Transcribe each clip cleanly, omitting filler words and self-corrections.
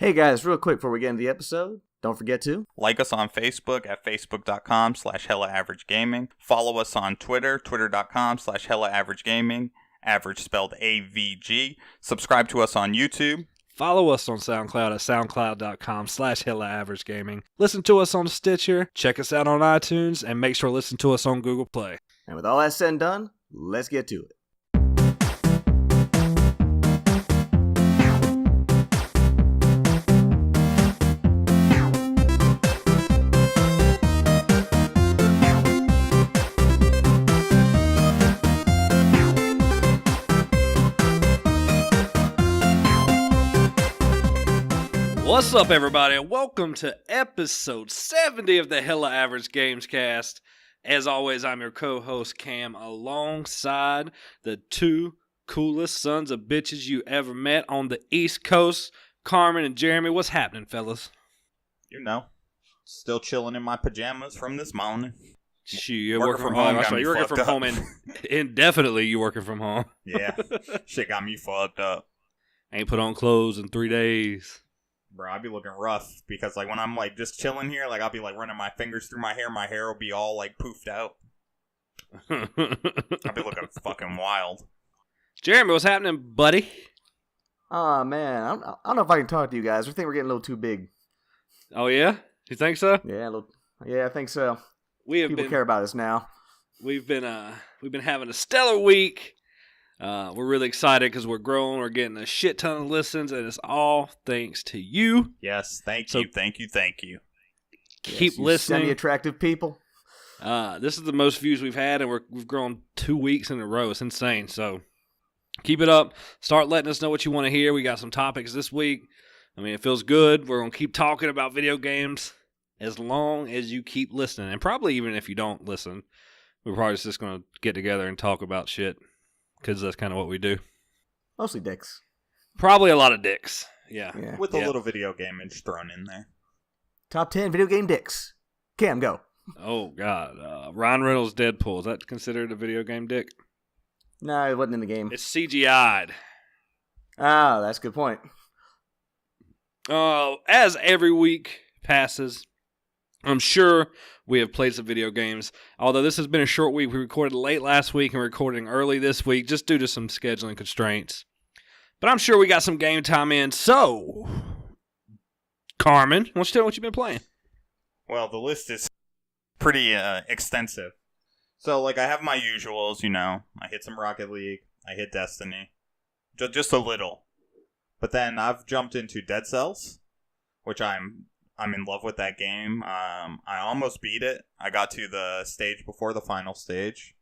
Hey guys, real quick before we get into the episode, don't forget to like us on Facebook at facebook.com/HellaAverageGaming. Follow us on Twitter, twitter.com/HellaAverageGaming, average spelled AVG. Subscribe to us on YouTube. Follow us on SoundCloud at soundcloud.com/HellaAverageGaming. Listen to us on Stitcher, check us out on iTunes, and make sure to listen to us on Google Play. And with all that said and done, let's get to it. What's up, everybody, and welcome to episode 70 of the Hella Average Games Cast. As always, I'm your co-host, Cam, alongside the two coolest sons of bitches you ever met on the East Coast, Carmen and Jeremy. What's happening, fellas? You know, still chilling in my pajamas from this morning. You're working from home. You're working from home indefinitely. You working from home. Yeah, shit got me fucked up. Ain't put on clothes in 3 days. Bro, I'd be looking rough because, like, when I'm, like, just chilling here, like, I'll be, like, running my fingers through my hair will be all, like, poofed out. I'll be looking fucking wild. Jeremy, what's happening, buddy? Aw, man, I don't know if I can talk to you guys. I think we're getting a little too big. Oh, yeah? You think so? Yeah, I think so. People care about us now. We've been having a stellar week. We're really excited because we're growing. We're getting a shit ton of listens, and it's all thanks to you. Yes, thank you. Keep listening. Semi-attractive people. This is the most views we've had, and we've grown 2 weeks in a row. It's insane. So keep it up. Start letting us know what you want to hear. We got some topics this week. I mean, it feels good. We're going to keep talking about video games as long as you keep listening. And probably even if you don't listen, we're probably just going to get together and talk about shit. Because that's kind of what we do. Mostly dicks. Probably a lot of dicks. Yeah. With a little video game thrown in there. Top 10 video game dicks. Cam, go. Oh, God. Ryan Reynolds' Deadpool. Is that considered a video game dick? No, it wasn't in the game. It's CGI'd. Ah, that's a good point. As every week passes, I'm sure we have played some video games. Although this has been a short week, we recorded late last week and we're recording early this week just due to some scheduling constraints. But I'm sure we got some game time in. So, Carmen, why don't you tell me what you've been playing? Well, the list is pretty extensive. So, like, I have my usuals, you know. I hit some Rocket League. I hit Destiny. Just a little. But then I've jumped into Dead Cells, which I'm in love with that game. I almost beat it. I got to the stage before the final stage.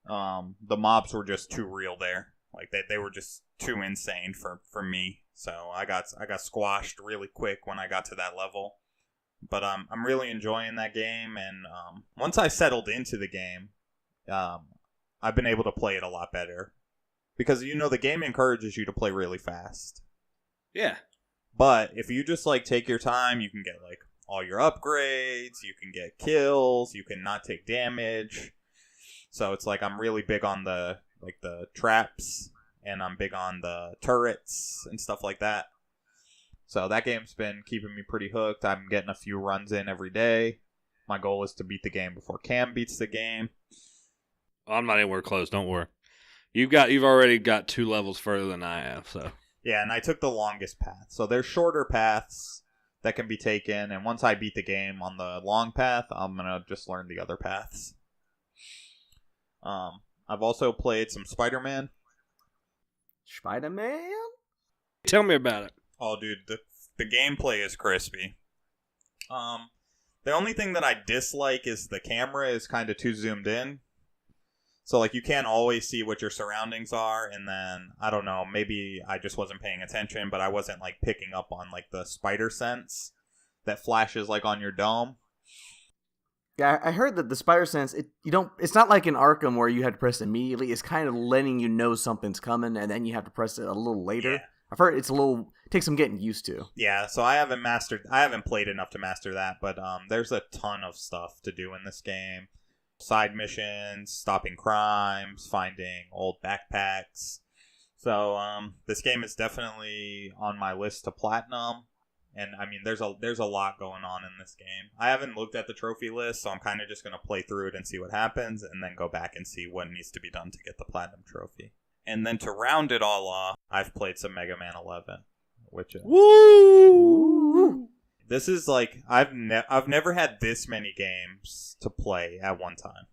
The mobs were just too real there. Like they were just too insane for me. So I got squashed really quick when I got to that level. But I'm really enjoying that game, and once I settled into the game, I've been able to play it a lot better. Because, you know, the game encourages you to play really fast. Yeah. But if you just, like, take your time, you can get, like, all your upgrades, you can get kills, you can not take damage. So it's like I'm really big on the traps, and I'm big on the turrets and stuff like that. So that game's been keeping me pretty hooked. I'm getting a few runs in every day. My goal is to beat the game before Cam beats the game. I'm not anywhere close, don't worry. You've already got 2 levels further than I have, so... Yeah, and I took the longest path. So there's shorter paths that can be taken, and once I beat the game on the long path, I'm going to just learn the other paths. I've also played some Spider-Man. Spider-Man? Tell me about it. Oh, dude, the gameplay is crispy. The only thing that I dislike is the camera is kind of too zoomed in. So, like, you can't always see what your surroundings are, and then, I don't know, maybe I just wasn't paying attention, but I wasn't, like, picking up on, like, the spider sense that flashes, like, on your dome. Yeah, I heard that the spider sense, it's not like in Arkham where you had to press it immediately. It's kind of letting you know something's coming, and then you have to press it a little later. Yeah. I've heard it takes some getting used to. Yeah, so I haven't played enough to master that, but there's a ton of stuff to do in this game. Side missions, stopping crimes, finding old backpacks. So this game is definitely on my list to platinum. And I mean, there's a lot going on in this game. I haven't looked at the trophy list, so I'm kind of just going to play through it and see what happens, and then go back and see what needs to be done to get the Platinum Trophy. And then to round it all off, I've played some Mega Man 11, which Woo! this is like I've never had this many games to play at one time.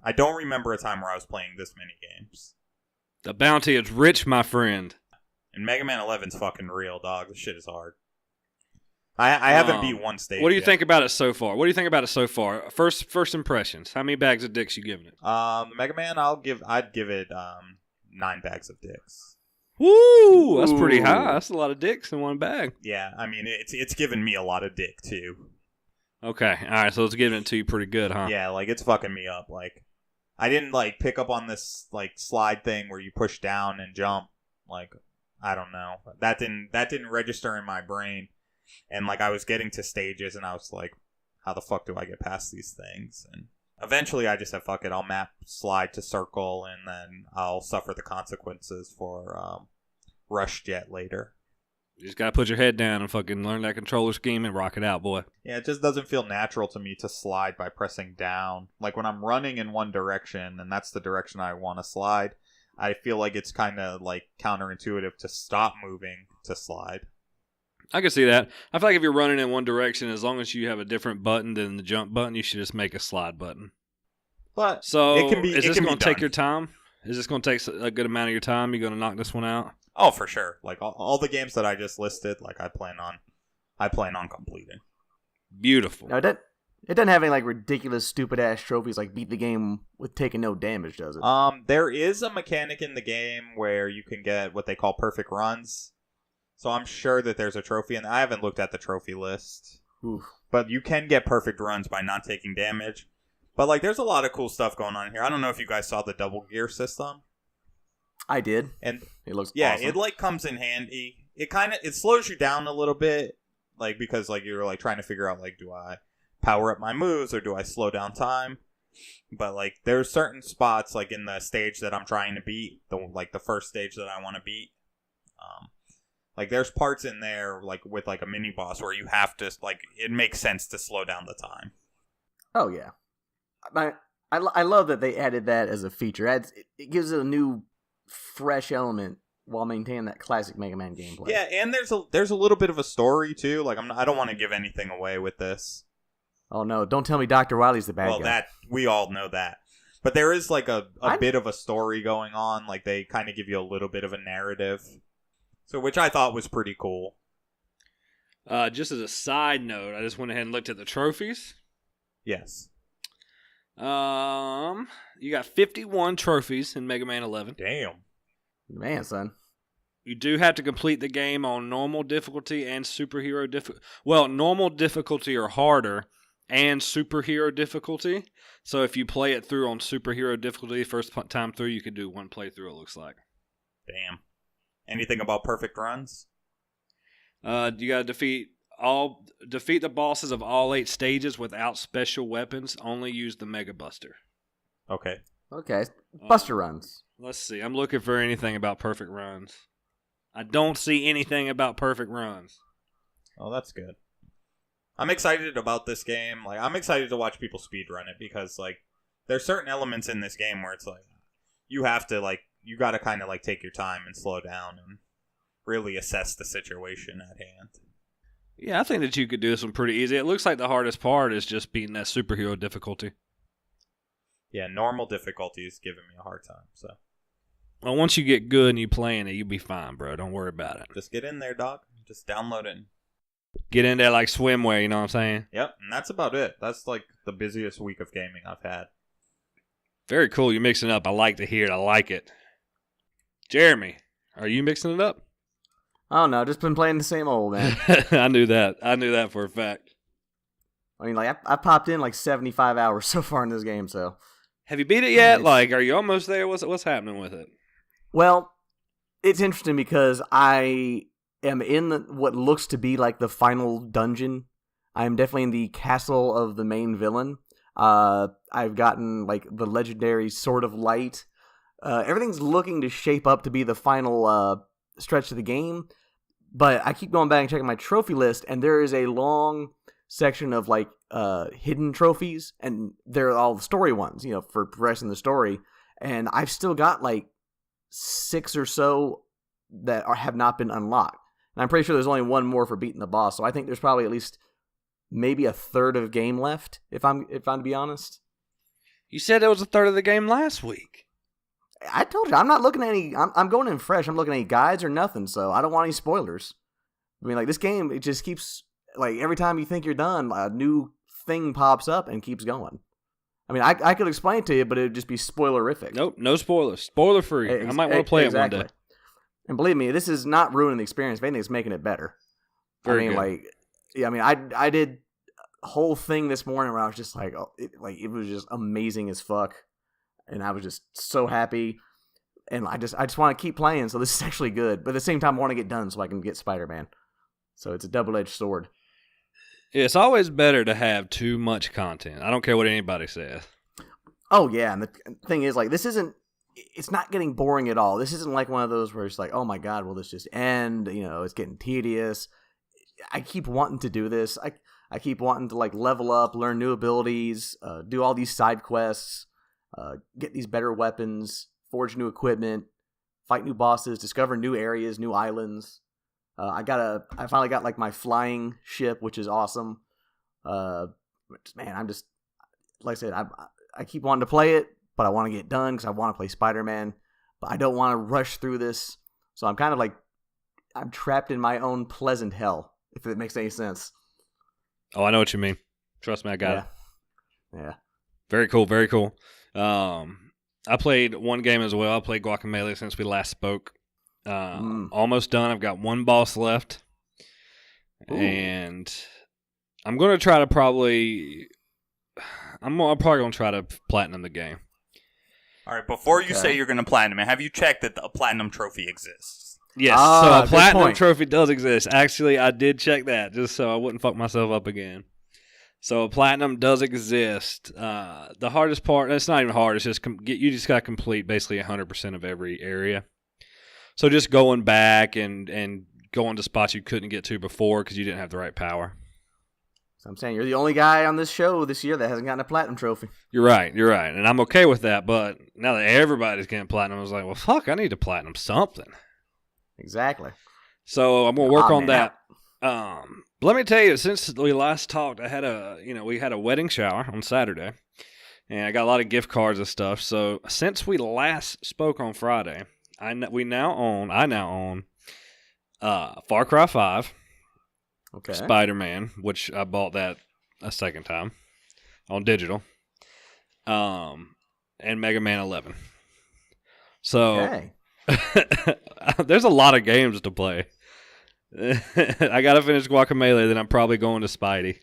I don't remember a time where I was playing this many games. The bounty is rich, my friend. And Mega Man 11's fucking real, dog. This shit is hard. I haven't beat one stage. What do you yet. think about it so far? First impressions. How many bags of dicks you giving it? Mega Man, I'd give it 9 bags of dicks. Woo! That's pretty high. That's a lot of dicks in one bag. Yeah, I mean it's given me a lot of dick too. Okay, all right. So it's giving it to you pretty good, huh? Yeah, like it's fucking me up. Like I didn't like pick up on this like slide thing where you push down and jump. Like I don't know. That didn't register in my brain. And like I was getting to stages and I was like, how the fuck do I get past these things? And eventually I just said, fuck it, I'll map slide to circle and then I'll suffer the consequences for Rush Jet later. You just gotta put your head down and fucking learn that controller scheme and rock it out, boy. Yeah, it just doesn't feel natural to me to slide by pressing down. Like when I'm running in one direction and that's the direction I want to slide, I feel like it's kind of like counterintuitive to stop moving to slide. I can see that. I feel like if you're running in one direction, as long as you have a different button than the jump button, you should just make a slide button. But so is this going to take your time? Is this going to take a good amount of your time? You going to knock this one out? Oh, for sure. Like all the games that I just listed, like I plan on completing. Beautiful. No, it doesn't have any like ridiculous, stupid ass trophies like beat the game with taking no damage, does it? There is a mechanic in the game where you can get what they call perfect runs. So I'm sure that there's a trophy, and I haven't looked at the trophy list. Oof. But you can get perfect runs by not taking damage. But like, there's a lot of cool stuff going on here. I don't know if you guys saw the double gear system. I did, and it looks awesome. It like comes in handy. It slows you down a little bit, like because like you're like trying to figure out like, do I power up my moves or do I slow down time? But like, there's certain spots like in the stage that I'm trying to beat, the first stage that I want to beat. Like there's parts in there like with like a mini boss where you have to like it makes sense to slow down the time. Oh yeah, I love that they added that as a feature. It gives it a new, fresh element while maintaining that classic Mega Man gameplay. Yeah, and there's a little bit of a story too. Like I don't want to give anything away with this. Oh no! Don't tell me Dr. Wily's the bad guy. Well, that we all know that, but there is like a bit of a story going on. Like they kind of give you a little bit of a narrative. So, which I thought was pretty cool. Just as a side note, I just went ahead and looked at the trophies. Yes. You got 51 trophies in Mega Man 11. Damn. Man, son. You do have to complete the game on normal difficulty and superhero difficulty. Well, normal difficulty or harder and superhero difficulty. So if you play it through on superhero difficulty, first time through, you could do one playthrough, it looks like. Damn. Anything about perfect runs? You gotta defeat the bosses of all 8 stages without special weapons. Only use the Mega Buster. Okay. Buster runs. Let's see. I'm looking for anything about perfect runs. I don't see anything about perfect runs. Oh, that's good. I'm excited about this game. Like, I'm excited to watch people speedrun it because, like, there's certain elements in this game where it's like you have to like. You got to kind of like take your time and slow down and really assess the situation at hand. Yeah, I think that you could do this one pretty easy. It looks like the hardest part is just beating that superhero difficulty. Yeah, normal difficulty is giving me a hard time. So, well, once you get good and you playing it, you'll be fine, bro. Don't worry about it. Just get in there, dog. Just download it. Get in there like swimwear, you know what I'm saying? Yep, and that's about it. That's like the busiest week of gaming I've had. Very cool. You're mixing it up. I like to hear it. I like it. Jeremy, are you mixing it up? Oh no, just been playing the same old, man. I knew that for a fact. I mean, like I popped in like 75 hours so far in this game. So, have you beat it yet? Like, are you almost there? What's happening with it? Well, it's interesting because I am in what looks to be like the final dungeon. I am definitely in the castle of the main villain. I've gotten like the legendary Sword of Light. Everything's looking to shape up to be the final stretch of the game, But I keep going back and checking my trophy list, and there is a long section of like hidden trophies, and they're all the story ones, for progressing the story. And I've still got like 6 or so that have not been unlocked. And I'm pretty sure there's only one more for beating the boss. So I think there's probably at least maybe a third of game left, if I'm to be honest. You said there was a third of the game last week. I told you, I'm not looking at any. I'm going in fresh. I'm looking at any guides or nothing, so I don't want any spoilers. I mean, like, this game, it just keeps, like, every time you think you're done, a new thing pops up and keeps going. I mean, I could explain it to you, but it would just be spoilerific. Nope, no spoilers. Spoiler free. I might want to play it one day. And believe me, this is not ruining the experience. If anything, it's making it better. Very good. I did a whole thing this morning where I was just like, it was just amazing as fuck. And I was just so happy. And I just want to keep playing, so this is actually good. But at the same time, I want to get done so I can get Spider-Man. So it's a double-edged sword. It's always better to have too much content. I don't care what anybody says. Oh, yeah. And the thing is, like, it's not getting boring at all. This isn't like one of those where it's like, oh my God, will this just end? It's getting tedious. I keep wanting to do this. I keep wanting to, like, level up, learn new abilities, do all these side quests, get these better weapons, forge new equipment, fight new bosses, discover new areas, new islands. I finally got like my flying ship, which is awesome. Man, I'm just, like I said, I keep wanting to play it, but I want to get done because I want to play Spider-Man, but I don't want to rush through this. So I'm kind of like, I'm trapped in my own pleasant hell, if it makes any sense. Oh, I know what you mean. Trust me, I got it. Yeah. Very cool, very cool. I played one game as well. I played Guacamelee since we last spoke. Almost done. I've got one boss left. Ooh. And I'm going to try to I'm probably going to try to platinum the game. All right, before you say you're going to platinum it, have you checked that a platinum trophy exists? Yes, so a platinum trophy does exist. Actually, I did check that just so I wouldn't fuck myself up again. So platinum does exist. The hardest part, it's not even hard, it's just you just got to complete basically 100% of every area. So just going back and going to spots you couldn't get to before because you didn't have the right power. So I'm saying you're the only guy on this show this year that hasn't gotten a platinum trophy. You're right. And I'm okay with that, but now that everybody's getting platinum, I was like, well, fuck, I need to platinum something. Exactly. So I'm going to work on that. Let me tell you, since we last talked, we had a wedding shower on Saturday, and I got a lot of gift cards and stuff. So since we last spoke on Friday, I now own Far Cry 5, okay, Spider-Man, which I bought that a second time on digital, and Mega Man 11. So okay. There's a lot of games to play. I gotta finish Guacamelee, then I'm probably going to Spidey.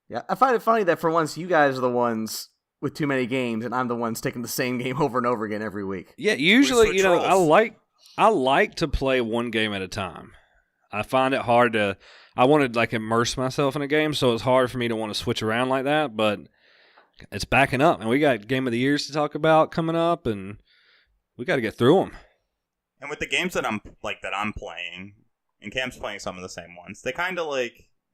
Yeah, I find it funny that for once you guys are the ones with too many games, and I'm the one sticking the same game over and over again every week. Yeah, usually, I like to play one game at a time. I find it hard to. I want to immerse myself in a game, so it's hard for me to want to switch around like that. But it's backing up, and we got Game of the Years to talk about coming up, and we got to get through them. And with the games that I'm playing. And Cam's playing some of the same ones. They kind of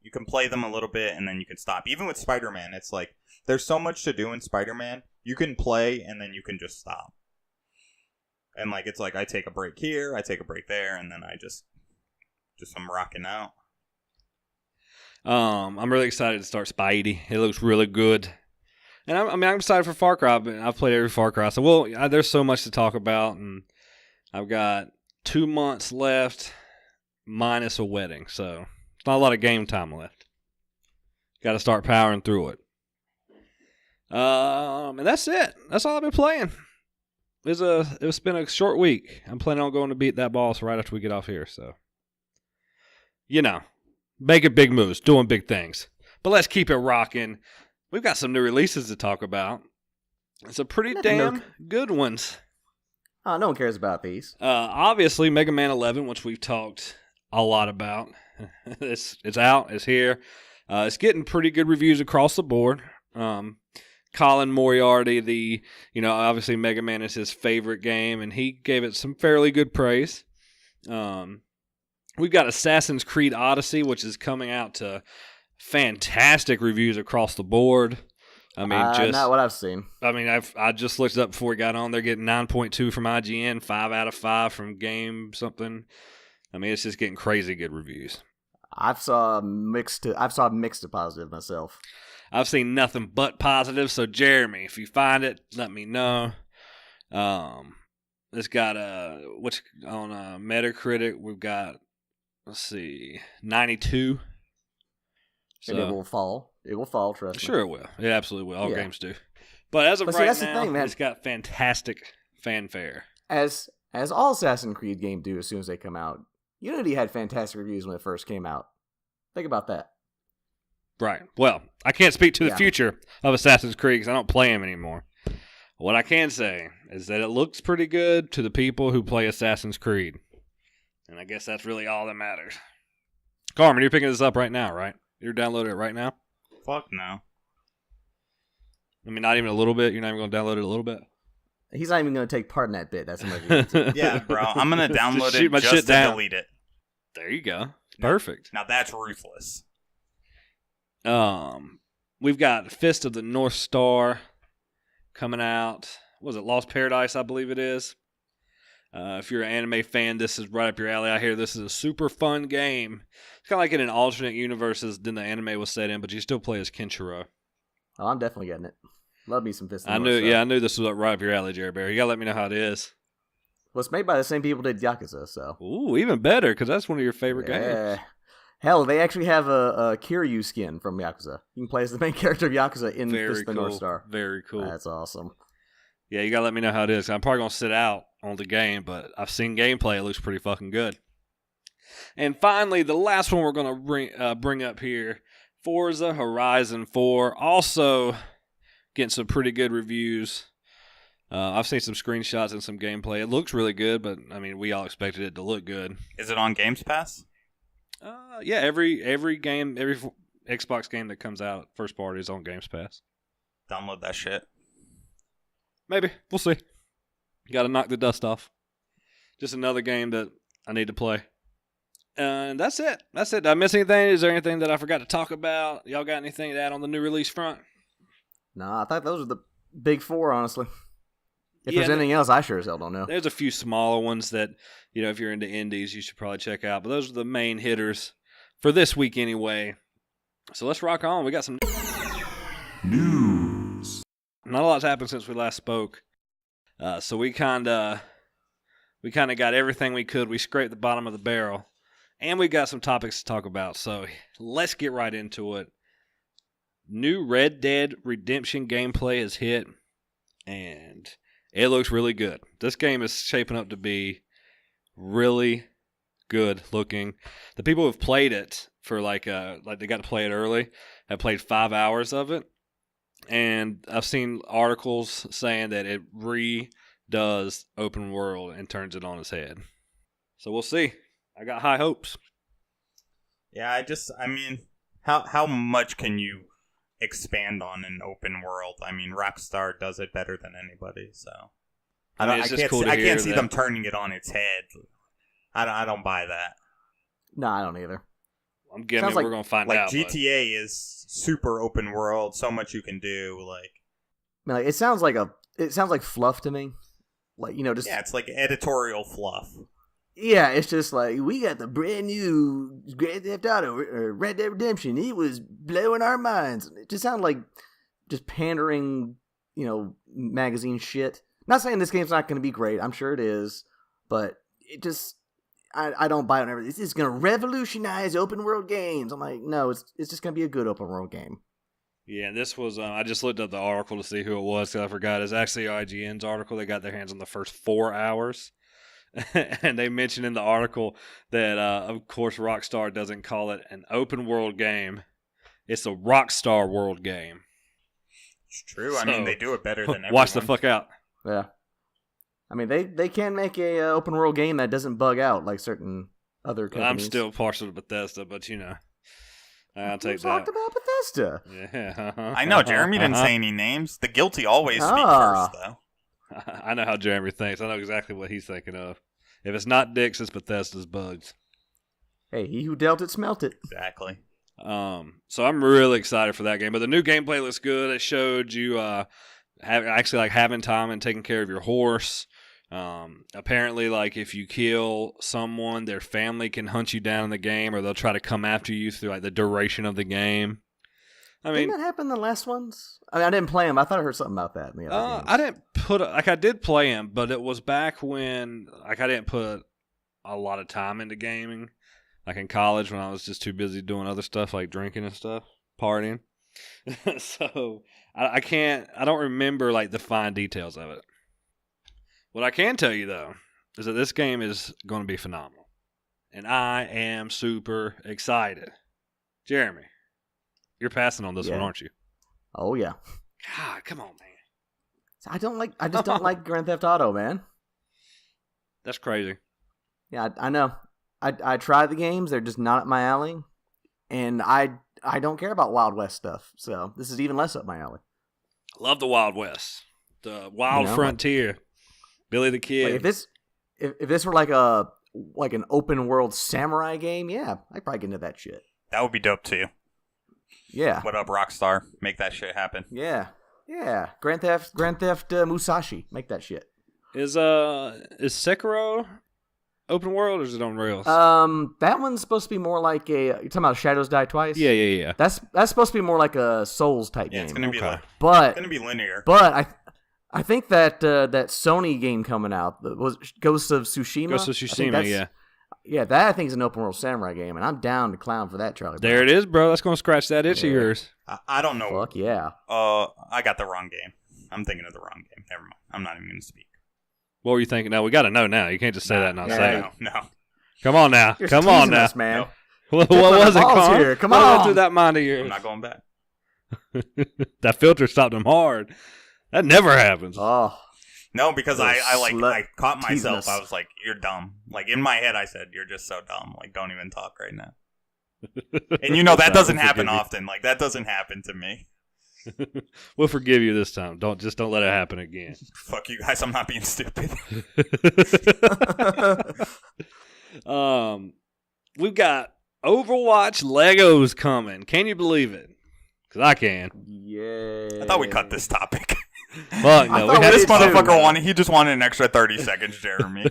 you can play them a little bit and then you can stop. Even with Spider-Man, it's like, there's so much to do in Spider-Man. You can play and then you can just stop. And it's like, I take a break here, I take a break there, and then I just I'm rocking out. I'm really excited to start Spidey. It looks really good. And I'm excited for Far Cry, but I've played every Far Cry. So, there's so much to talk about, and I've got 2 months left. Minus a wedding, so it's not a lot of game time left. Got to start powering through it. And that's it. That's all I've been playing. It's been a short week. I'm planning on going to beat that boss right after we get off here, so making big moves, doing big things. But let's keep it rocking. We've got some new releases to talk about. Some pretty damn good ones. Oh, no one cares about these. Obviously, Mega Man 11, which we've talked a lot about. It's out. It's here. It's getting pretty good reviews across the board. Colin Moriarty, obviously Mega Man is his favorite game, and he gave it some fairly good praise. We've got Assassin's Creed Odyssey, which is coming out to fantastic reviews across the board. I mean, not what I've seen. I mean, I just looked it up before we got on. They're getting 9.2 from IGN, 5 out of 5 from Game something. I mean, it's just getting crazy good reviews. I've saw mixed to positive myself. I've seen nothing but positive. So Jeremy, if you find it, let me know. It's got on Metacritic we've got 92. So, and it will fall. It will fall. Trust me. Sure, it will. It absolutely will. All games do. But as of right that's now, the thing, man. It's got fantastic fanfare. As all Assassin's Creed games do as soon as they come out. Unity had fantastic reviews when it first came out. Think about that. Right. Well, I can't speak to the future of Assassin's Creed because I don't play them anymore. What I can say is that it looks pretty good to the people who play Assassin's Creed. And I guess that's really all that matters. Carmen, you're picking this up right now, right? You're downloading it right now? Fuck no. I mean, not even a little bit? You're not even going to download it a little bit? He's not even going to take part in that bit. That's amazing. Yeah, bro. I'm going to download shoot my it just shit to down. delete it. There you go. Perfect. Now that's ruthless. We've got Fist of the North Star coming out. What was it, Lost Paradise, I believe it is. If you're an anime fan, this is right up your alley. I hear this is a super fun game. It's kind of like in an alternate universe than the anime was set in, but you still play as Kenshiro. Oh, I'm definitely getting it. Love me some Fist of the I North knew, Star. yeah, I knew this was up right up your alley, Jerry Bear. You gotta let me know how it is. Well, it's made by the same people that did Yakuza, so. Ooh, even better, because that's one of your favorite games. Hell, they actually have a Kiryu skin from Yakuza. You can play as the main character of Yakuza in Fist of the North Star. Very cool. That's awesome. Yeah, you gotta let me know how it is. I'm probably gonna sit out on the game, but I've seen gameplay. It looks pretty fucking good. And finally, the last one we're gonna bring up here, Forza Horizon 4. Also getting some pretty good reviews. I've seen some screenshots and some gameplay. It looks really good, but I mean, we all expected it to look good. Is it on Games Pass? Yeah, every game, every Xbox game that comes out first party is on Games Pass. Download that shit. Maybe. We'll see. Got to knock the dust off. Just another game that I need to play. And that's it. Did I miss anything? Is there anything that I forgot to talk about? Y'all got anything to add on the new release front? No, I thought those are the big four, honestly. If there's anything else, I sure as hell don't know. There's a few smaller ones that, if you're into indies, you should probably check out. But those are the main hitters for this week anyway. So let's rock on. We got some news. Not a lot's happened since we last spoke. So we kind of got everything we could. We scraped the bottom of the barrel. And we got some topics to talk about. So let's get right into it. New Red Dead Redemption gameplay is hit. And it looks really good. This game is shaping up to be really good looking. The people who've played it for like they got to play it early have played 5 hours of it. And I've seen articles saying that it redoes open world and turns it on its head. So we'll see. I got high hopes. Yeah, I mean, how much can you expand on an open world? I mean, Rockstar does it better than anybody, so I can't see them turning it on its head. I don't buy that. No, I don't either. I'm guessing we're gonna find out. GTA is super open world, so much you can do. I mean, it sounds like fluff to me. It's like editorial fluff. Yeah, it's just like, we got the brand new Grand Theft Auto or Red Dead Redemption. It was blowing our minds. It just sounded like just pandering, magazine shit. Not saying this game's not going to be great. I'm sure it is. But it just, I don't buy it. This is going to revolutionize open world games. I'm like, no, it's just going to be a good open world game. Yeah, this was, I just looked up the article to see who it was because I forgot. It's actually IGN's article. They got their hands on the first 4 hours. And they mentioned in the article that, of course, Rockstar doesn't call it an open world game. It's a Rockstar world game. It's true. I mean, they do it better than everyone. Watch the fuck out. Yeah. I mean, they can make a open world game that doesn't bug out like certain other companies. I'm still partial to Bethesda, but I'll take that. Talked about Bethesda. Yeah. I know. Jeremy didn't say any names. The guilty always speak first, though. I know how Jeremy thinks. I know exactly what he's thinking of. If it's not Dix, it's Bethesda's bugs. Hey, he who dealt it smelt it. Exactly. So I'm really excited for that game. But the new gameplay looks good. It showed you having time and taking care of your horse. Apparently, like if you kill someone, their family can hunt you down in the game, or they'll try to come after you through like the duration of the game. I mean, didn't that happen in the last ones? I mean, I didn't play them. I thought I heard something about that in the other games. I didn't I did play them, but it was back when I didn't put a lot of time into gaming. Like in college when I was just too busy doing other stuff like drinking and stuff, partying. So I don't remember like the fine details of it. What I can tell you though is that this game is going to be phenomenal. And I am super excited. Jeremy, you're passing on this one, aren't you? Oh yeah. God, come on, man. I just don't like Grand Theft Auto, man. That's crazy. Yeah, I know. I tried the games; they're just not up my alley, and I don't care about Wild West stuff. So this is even less up my alley. Love the Wild West, the Wild Frontier, Billy the Kid. Like if this were like an open world samurai game, yeah, I'd probably get into that shit. That would be dope too. Yeah. What up, Rockstar? Make that shit happen. Yeah. Grand Theft Musashi, make that shit. Is Sekiro open world or is it on rails? That one's supposed to be more like you're talking about Shadows Die Twice? Yeah. That's supposed to be more like a Souls type game. Yeah, it's gonna be it's gonna be linear. But I think that that Sony game coming out was Ghost of Tsushima. Ghost of Tsushima, yeah. Yeah, that I think is an open world samurai game, and I'm down to clown for that, Charlie. There it is, bro. That's gonna scratch that itch of yours. I don't know. Fuck yeah. I got the wrong game. I'm thinking of the wrong game. Never mind. I'm not even gonna speak. What were you thinking? No, we got to know now. You can't just say that and not say it. No. Come on now. You're Come on now. us, man. No. What was it, Carl? Here. Come on. on. Through that mind of yours. I'm not going back. That filter stopped him hard. That never happens. Oh. No, because I caught myself. us. I was like, "You're dumb." Like in my head, I said, "You're just so dumb. Like don't even talk right now." And that doesn't happen often. Like that doesn't happen to me. We'll forgive you this time. Don't let it happen again. Fuck you guys. I'm not being stupid. We've got Overwatch Legos coming. Can you believe it? Because I can. Yeah. I thought we cut this topic. Fuck no. This motherfucker he just wanted an extra 30 seconds, Jeremy.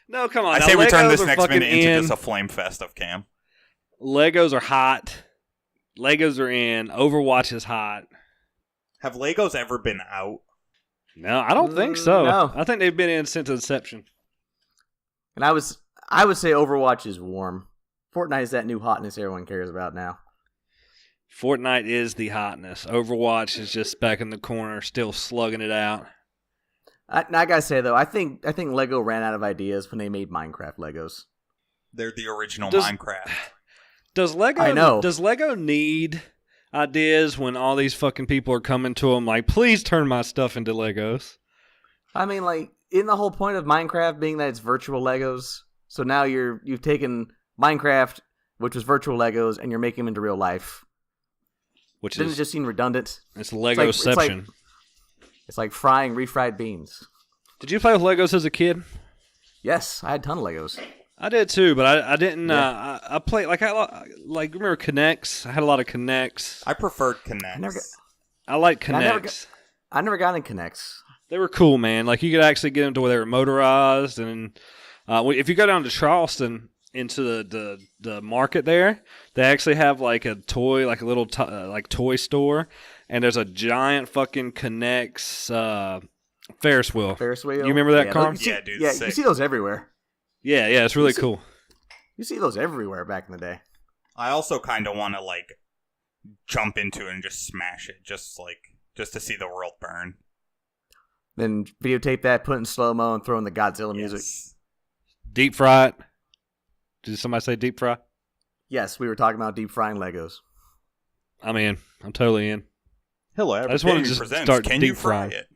No, come on. I now, say we turn Legos this are next minute into in. just a flame fest of Cam. Legos are hot. Legos are in. Overwatch is hot. Have Legos ever been out? No, I don't think so. No. I think they've been in since inception. And I would say Overwatch is warm. Fortnite is that new hotness everyone cares about now. Fortnite is the hotness. Overwatch is just back in the corner, still slugging it out. I gotta say though, I think Lego ran out of ideas when they made Minecraft Legos. They're the original Minecraft. Does Lego need ideas when all these fucking people are coming to them like, please turn my stuff into Legos? I mean, like, isn't the whole point of Minecraft being that it's virtual Legos? So now you've taken Minecraft, which was virtual Legos, and you're making them into real life. Didn't it just seem redundant? It's Legoception. It's like frying refried beans. Did you play with Legos as a kid? Yes, I had a ton of Legos. I did too, but I didn't. Yeah. I played remember Connects. I had a lot of Connects. I preferred Connects. I like Connects. I never got in Connects. They were cool, man. Like you could actually get them to where they were motorized, and if you go down to Charleston into the market there, they actually have like a toy, like a little toy store, and there's a giant fucking Connects Ferris wheel. Ferris wheel. You remember that, Carl? Yeah, dude. Yeah, you see those everywhere. Yeah, it's really cool. You see those everywhere back in the day. I also kind of want to like jump into it and just smash it, just to see the world burn. Then videotape that, put it in slow-mo, and throw in the Godzilla music. Deep fry it. Did somebody say deep fry? Yes, we were talking about deep frying Legos. I'm in. I'm totally in. Hello, I just want to start Can deep you fry frying it?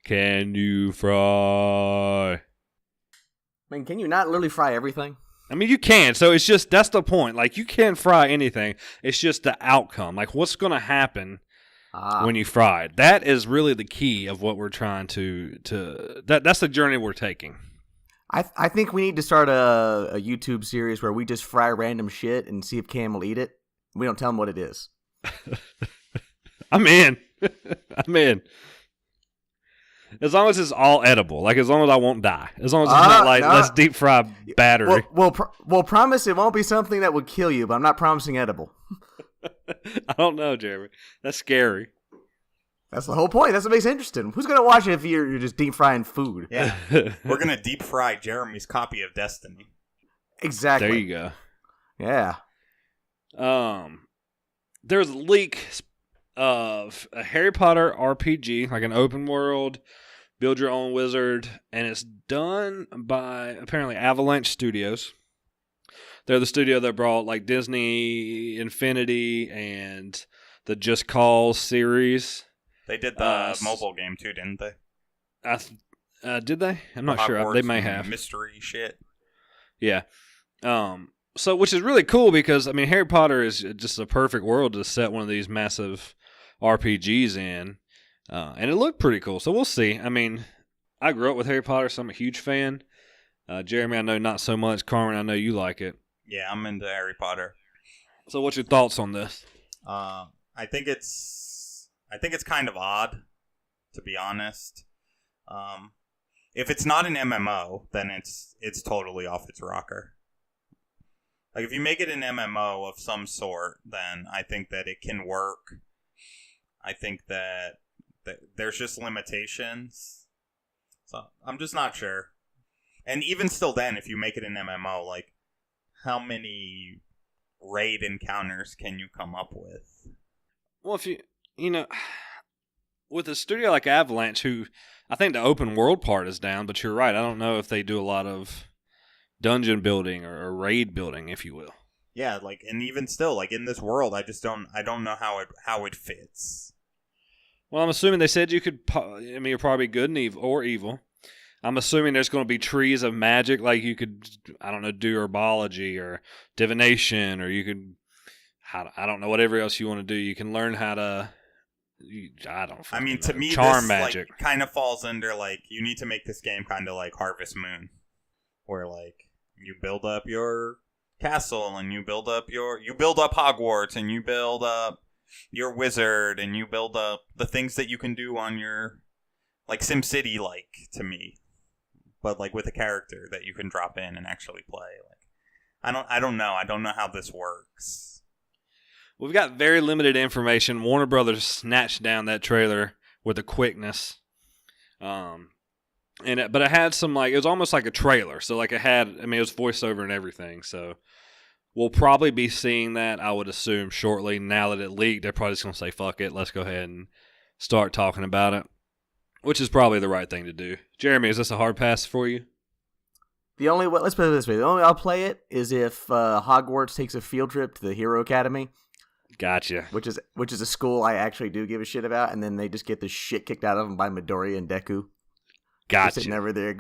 Can you fry? I mean, can you not literally fry everything? I mean, you can. So it's just, that's the point. Like, you can fry anything. It's just the outcome. Like, what's going to happen when you fry it? That is really the key of what we're trying to that's the journey we're taking. I think we need to start a YouTube series where we just fry random shit and see if Cam will eat it. We don't tell him what it is. I'm in. I'm in. As long as it's all edible. Like, as long as I won't die. As long as it's not like, let's deep fry battery. We'll promise it won't be something that would kill you, but I'm not promising edible. I don't know, Jeremy. That's scary. That's the whole point. That's what makes it interesting. Who's going to watch it if you're just deep frying food? Yeah. We're going to deep fry Jeremy's copy of Destiny. Exactly. There you go. Yeah. There's a leak of a Harry Potter RPG, like an open world, build your own wizard, and it's done by apparently Avalanche Studios. They're the studio that brought like Disney Infinity and the Just Cause series. They did the mobile game too, didn't they? Did they? I'm not sure. They may have. Mystery shit. Yeah. So, which is really cool because, I mean, Harry Potter is just a perfect world to set one of these massive RPGs in. And it looked pretty cool. So we'll see. I mean, I grew up with Harry Potter, so I'm a huge fan. Jeremy, I know not so much. Carmen, I know you like it. Yeah, I'm into Harry Potter. So what's your thoughts on this? I think it's kind of odd, to be honest. If it's not an MMO, then it's totally off its rocker. Like, if you make it an MMO of some sort, then I think that it can work. I think that there's just limitations. So, I'm just not sure. And even still then, if you make it an MMO, like, how many raid encounters can you come up with? Well, if you know, with a studio like Avalanche, who I think the open world part is down, but you're right. I don't know if they do a lot of dungeon building or raid building, if you will. Yeah, like, and even still, like, in this world, I don't know how it fits. Well, I'm assuming they said you could. I mean, you're probably good and evil. I'm assuming there's going to be trees of magic, like you could, I don't know, do herbology or divination, or you could, I don't know, whatever else you want to do. You can learn how to. I mean, to me, charm this magic like, kind of falls under, like, you need to make this game kind of like Harvest Moon, where, like, you build up your castle and you build up Hogwarts and you build up your wizard and you build up the things that you can do on your, like, SimCity, like, to me, but like with a character that you can drop in and actually play. Like, I don't know how this works. We've got very limited information. Warner Brothers snatched down that trailer with a quickness. But it had some, like, it was almost like a trailer. So, like, it was voiceover and everything. So, we'll probably be seeing that, I would assume, shortly. Now that it leaked, they're probably just going to say, fuck it, let's go ahead and start talking about it. Which is probably the right thing to do. Jeremy, is this a hard pass for you? Let's put it this way. The only way I'll play it is if Hogwarts takes a field trip to the Hero Academy. Gotcha. Which is a school I actually do give a shit about, and then they just get the shit kicked out of them by Midoriya and Deku. Gotcha. They're sitting over there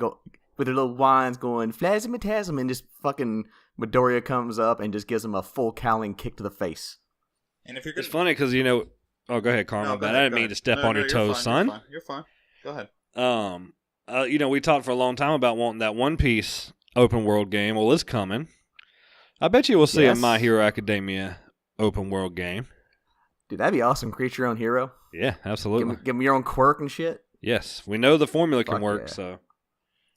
with their little wands going Plasmatasm, and just fucking Midoriya comes up and just gives them a full cowling kick to the face. And if you're It's funny because, you know... Oh, go ahead, Carmen. I didn't mean to step on your toes, son. You're fine. Go ahead. You know, we talked for a long time about wanting that One Piece open world game. Well, it's coming. I bet you we'll see a My Hero Academia open world game. Dude, that'd be awesome. Create your own hero. Yeah, absolutely. Give them your own quirk and shit. Yes, we know the formula can work, so.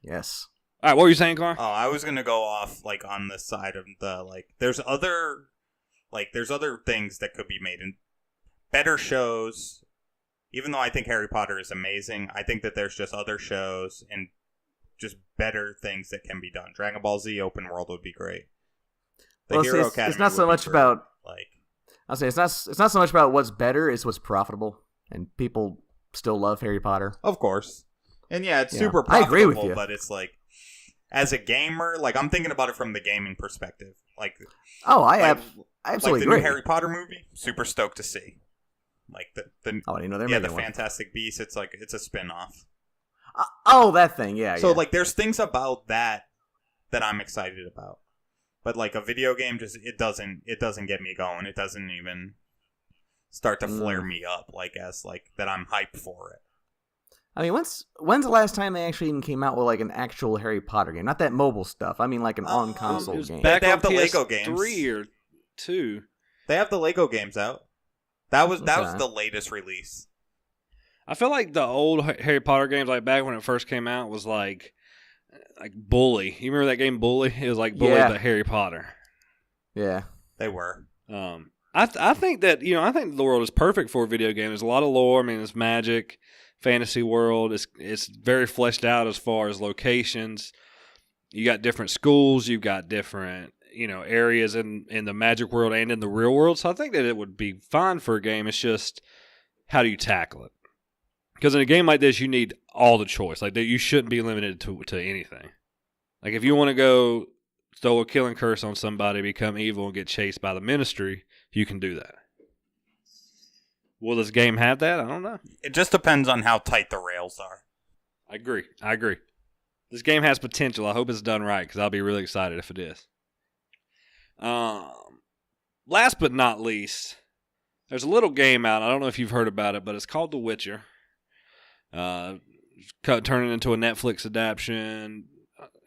Yes. All right, what were you saying, Carl? Oh, I was going to go off, like, on the side of the, like, there's other things that could be made in better shows. Even though I think Harry Potter is amazing, I think that there's just other shows and just better things that can be done. Dragon Ball Z open world would be great. Hero Academy. It's not so much about, like, I'll say it's not so much about what's better; it's what's profitable, and people still love Harry Potter. Of course, and yeah, it's super profitable. I agree with you, but it's like, as a gamer, like, I'm thinking about it from the gaming perspective. Like, I absolutely like agree. New Harry Potter movie, super stoked to see. Like I didn't know they're making one. Fantastic Beasts. It's like it's a spin-off. That thing, yeah. So like, there's things about that I'm excited about. But like a video game, just it doesn't get me going. It doesn't even start to flare me up like that I'm hyped for it. I mean, when's the last time they actually even came out with like an actual Harry Potter game? Not that mobile stuff. I mean, like an on-console game. Back they on have the PS3 Lego games. 3 or 2. They have the Lego games out. That was Okay. the latest release. I feel like the old Harry Potter games, like back when it first came out, was like Bully. You remember that game Bully? It was like Bully Yeah. but Harry Potter. Yeah. They were. I think that I think the world is perfect for a video game. There's a lot of lore. I mean, it's magic, fantasy world. It's very fleshed out as far as locations. You got different schools. You've got different areas in the magic world and in the real world. So I think that it would be fine for a game. It's just how do you tackle it? Because in a game like this, you need all the choice. Like you shouldn't be limited to anything. Like if you want to go throw a killing curse on somebody, become evil, and get chased by the ministry, you can do that. Will this game have that? I don't know. It just depends on how tight the rails are. I agree. This game has potential. I hope it's done right because I'll be really excited if it is. Last but not least, there's a little game out. I don't know if you've heard about it, but it's called The Witcher. Turning into a Netflix adaptation.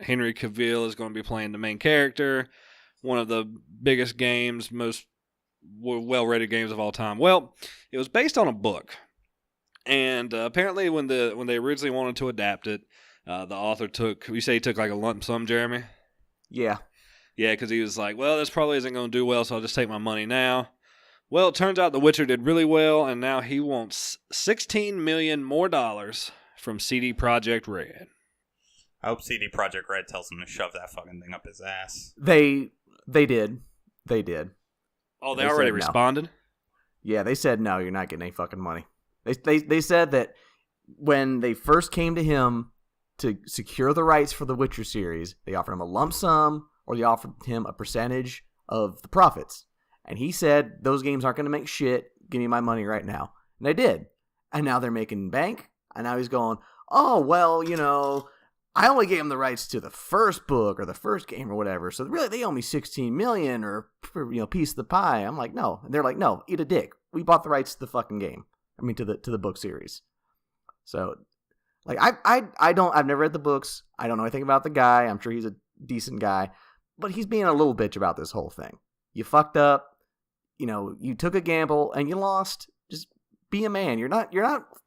Henry Cavill is going to be playing the main character. One of the biggest games, most well-rated games of all time. Well, it was based on a book, and apparently, when they originally wanted to adapt it, the author took. You say he took like a lump sum, Jeremy? Yeah. Yeah, because he was like, well, this probably isn't going to do well, so I'll just take my money now. Well, it turns out The Witcher did really well, and now he wants $16 million more from CD Projekt Red. I hope CD Projekt Red tells him to shove that fucking thing up his ass. They did. They did. Oh, they They already said no. responded? Yeah, they said no, you're not getting any fucking money. They said that when they first came to him to secure the rights for the Witcher series, they offered him a lump sum or they offered him a percentage of the profits. And he said, those games aren't going to make shit. Give me my money right now. And they did. And now they're making bank. And now he's going, oh, well, I only gave him the rights to the first book or the first game or whatever. So really, they owe me $16 million or, piece of the pie. I'm like, no. And they're like, no, eat a dick. We bought the rights to the fucking game. I mean, to the book series. So, like, I've never read the books. I don't know anything about the guy. I'm sure he's a decent guy. But he's being a little bitch about this whole thing. You fucked up. You took a gamble and you lost. Just be a man. You're not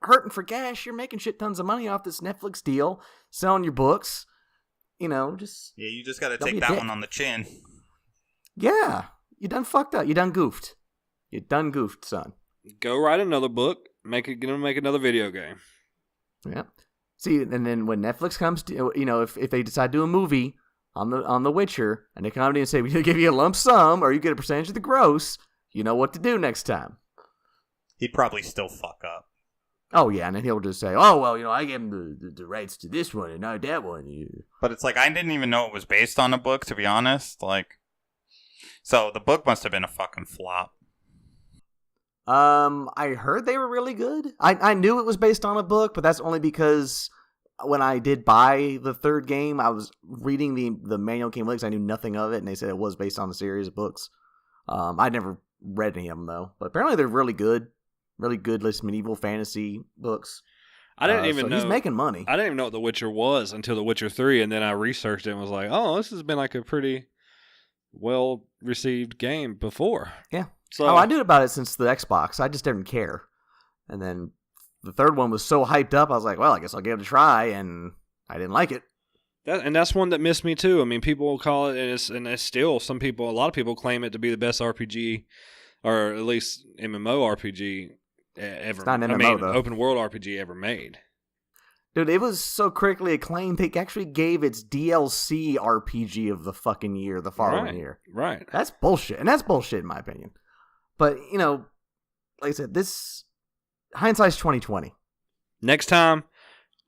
hurting for cash. You're making shit tons of money off this Netflix deal, selling your books. Just you just got to don't be take a that dick. one on the chin. Yeah, you done fucked up. You done goofed. You done goofed, son. Go write another book. Make another video game. Yeah. See, and then when Netflix comes to, if they decide to do a movie on the Witcher, and they come to you and say, we'll give you a lump sum or you get a percentage of the gross, you know what to do next time. He'd probably still fuck up. Oh, yeah, and then he'll just say, oh, well, I gave him the rights to this one and not that one. But it's like, I didn't even know it was based on a book, to be honest. So the book must have been a fucking flop. I heard they were really good. I knew it was based on a book, but that's only because when I did buy the third game, I was reading the manual came with because I knew nothing of it, and they said it was based on a series of books. I'd never read any of them, though. But apparently they're really good medieval fantasy books. I didn't even know. He's making money. I didn't even know what The Witcher was until The Witcher 3, and then I researched it and was like, oh, this has been like a pretty well-received game before. Yeah. So, I knew about it since the Xbox. I just didn't care. And then the third one was so hyped up, I was like, well, I guess I'll give it a try, and I didn't like it. That's one that missed me too. I mean, people will call it, and it's still a lot of people claim it to be the best RPG, or at least MMORPG ever. It's not an MMO, though. Open world RPG ever made. Dude, it was so critically acclaimed, they actually gave its DLC RPG of the fucking year the following year. Right. That's bullshit, and that's bullshit in my opinion. But, like I said, this hindsight's 2020. Next time,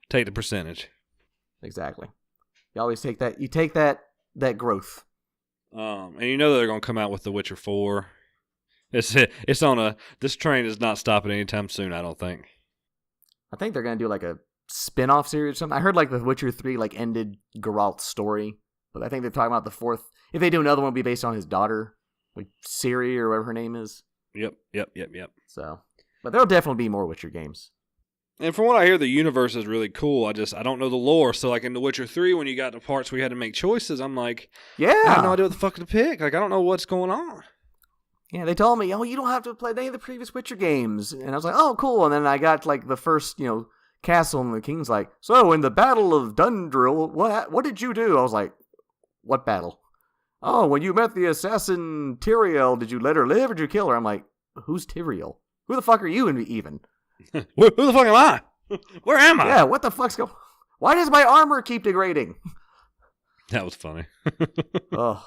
take the percentage. Exactly. You always take that. You take that growth. And they're going to come out with The Witcher 4. This train is not stopping anytime soon, I don't think. I think they're going to do like a spin-off series or something. I heard like The Witcher 3 ended Geralt's story, but I think they're talking about the fourth. If they do another one, it'll be based on his daughter, like Ciri or whatever her name is. Yep. So, but there'll definitely be more Witcher games. And from what I hear, the universe is really cool. I don't know the lore. So, like in The Witcher 3, when you got to parts where you had to make choices, I'm like, Yeah. I have no idea what the fuck to pick. Like, I don't know what's going on. Yeah, they told me, oh, you don't have to play any of the previous Witcher games. And I was like, oh, cool. And then I got, like, the first, castle, and the king's like, so, in the Battle of Dundril, what did you do? I was like, what battle? Oh, when you met the assassin Tyrael, did you let her live or did you kill her? I'm like, who's Tyrael? Who the fuck are you even? Who the fuck am I? Where am I? Yeah, what the fuck's going on? Why does my armor keep degrading? That was funny. Ugh.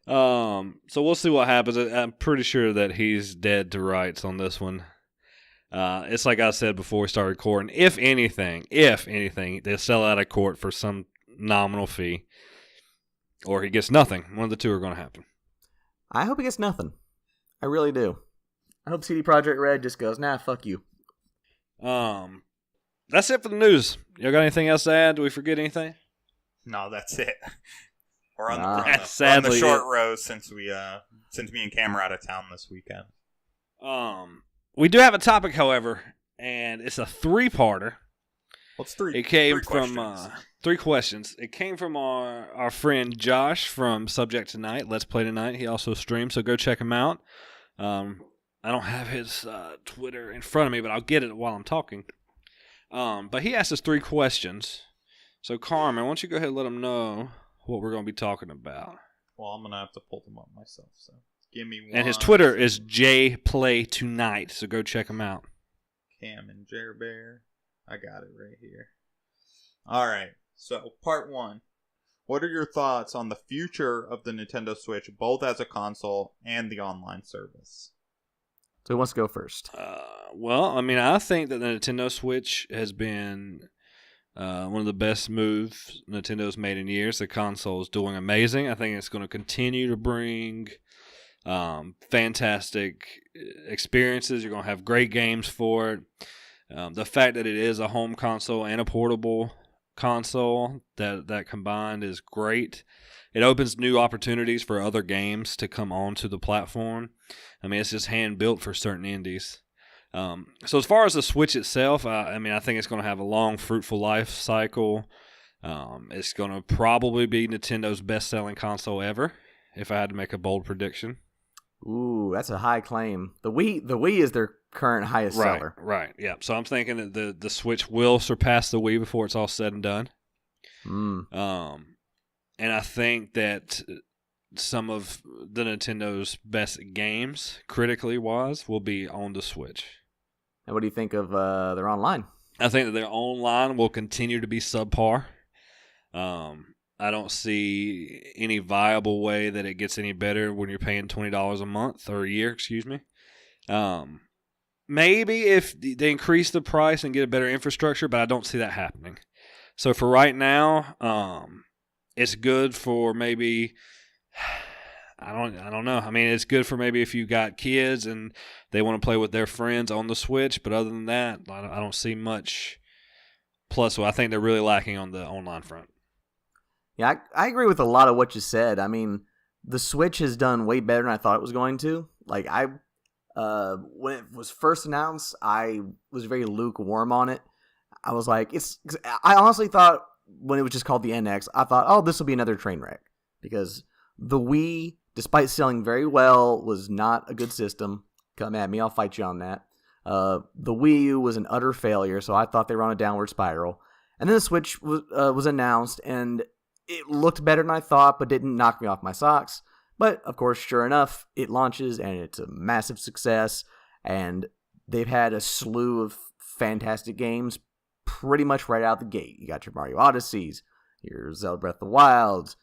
So we'll see what happens. I'm pretty sure that he's dead to rights on this one. It's like I said before we started recording. If anything, they'll sell out of court for some nominal fee, or he gets nothing. One of the two are going to happen. I hope he gets nothing. I really do. I hope CD Projekt Red just goes, nah, fuck you. That's it for the news. Y'all got anything else to add? Do we forget anything? No, that's it. We're on That's we're on the sadly short it. road since me and Cam are out of town this weekend. We do have a topic, however, and it's a 3-parter. What's three? It came three from questions. 3 questions. It came from our friend Josh from Subject Tonight, Let's Play Tonight. He also streams, so go check him out. I don't have his Twitter in front of me, but I'll get it while I'm talking. But he asked us 3 questions. So, Carmen, why don't you go ahead and let him know what we're going to be talking about? Well, I'm going to have to pull them up myself, so give me one. And his Twitter is JPlayTonight, so go check him out. Cam and Jer Bear. I got it right here. Alright, so part 1. What are your thoughts on the future of the Nintendo Switch, both as a console and the online service? So who wants to go first? Well, I mean, I think that the Nintendo Switch has been one of the best moves Nintendo's made in years. The console is doing amazing. I think it's going to continue to bring fantastic experiences. You're going to have great games for it. The fact that it is a home console and a portable console, that combined is great. It opens new opportunities for other games to come onto the platform. I mean, it's just hand-built for certain indies. So as far as the Switch itself, I think it's going to have a long, fruitful life cycle. It's going to probably be Nintendo's best-selling console ever, if I had to make a bold prediction. Ooh, that's a high claim. The Wii is their current highest seller. Right, yeah. So I'm thinking that the Switch will surpass the Wii before it's all said and done. And I think that some of the Nintendo's best games, critically wise, will be on the Switch. And what do you think of their online? I think that their online will continue to be subpar. I don't see any viable way that it gets any better when you're paying $20 a month or a year, excuse me. Maybe if they increase the price and get a better infrastructure, but I don't see that happening. So for right now, it's good for maybe, I don't know. I mean, it's good for maybe if you got kids and they want to play with their friends on the Switch, but other than that, I don't see much. Plus, I think they're really lacking on the online front. Yeah, I agree with a lot of what you said. I mean, the Switch has done way better than I thought it was going to. Like, when it was first announced, I was very lukewarm on it. I was like, I honestly thought when it was just called the NX, I thought, oh, this will be another train wreck. Because the Wii, despite selling very well, was not a good system. Come at me, I'll fight you on that. The Wii U was an utter failure, so I thought they were on a downward spiral. And then the Switch was announced, and it looked better than I thought, but didn't knock me off my socks. But, of course, sure enough, it launches, and it's a massive success. And they've had a slew of fantastic games pretty much right out the gate. You got your Mario Odysseys, your Zelda Breath of the Wild,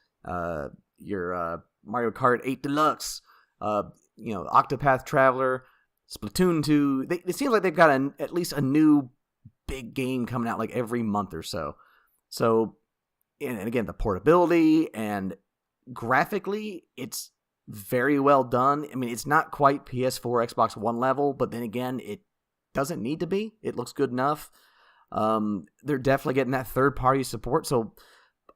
your Mario Kart 8 Deluxe, Octopath Traveler, Splatoon 2. It seems like they've got at least a new big game coming out like every month or so. So, and again, the portability and graphically, it's very well done. I mean, it's not quite PS4, Xbox One level, but then again, it doesn't need to be. It looks good enough. They're definitely getting that third-party support. So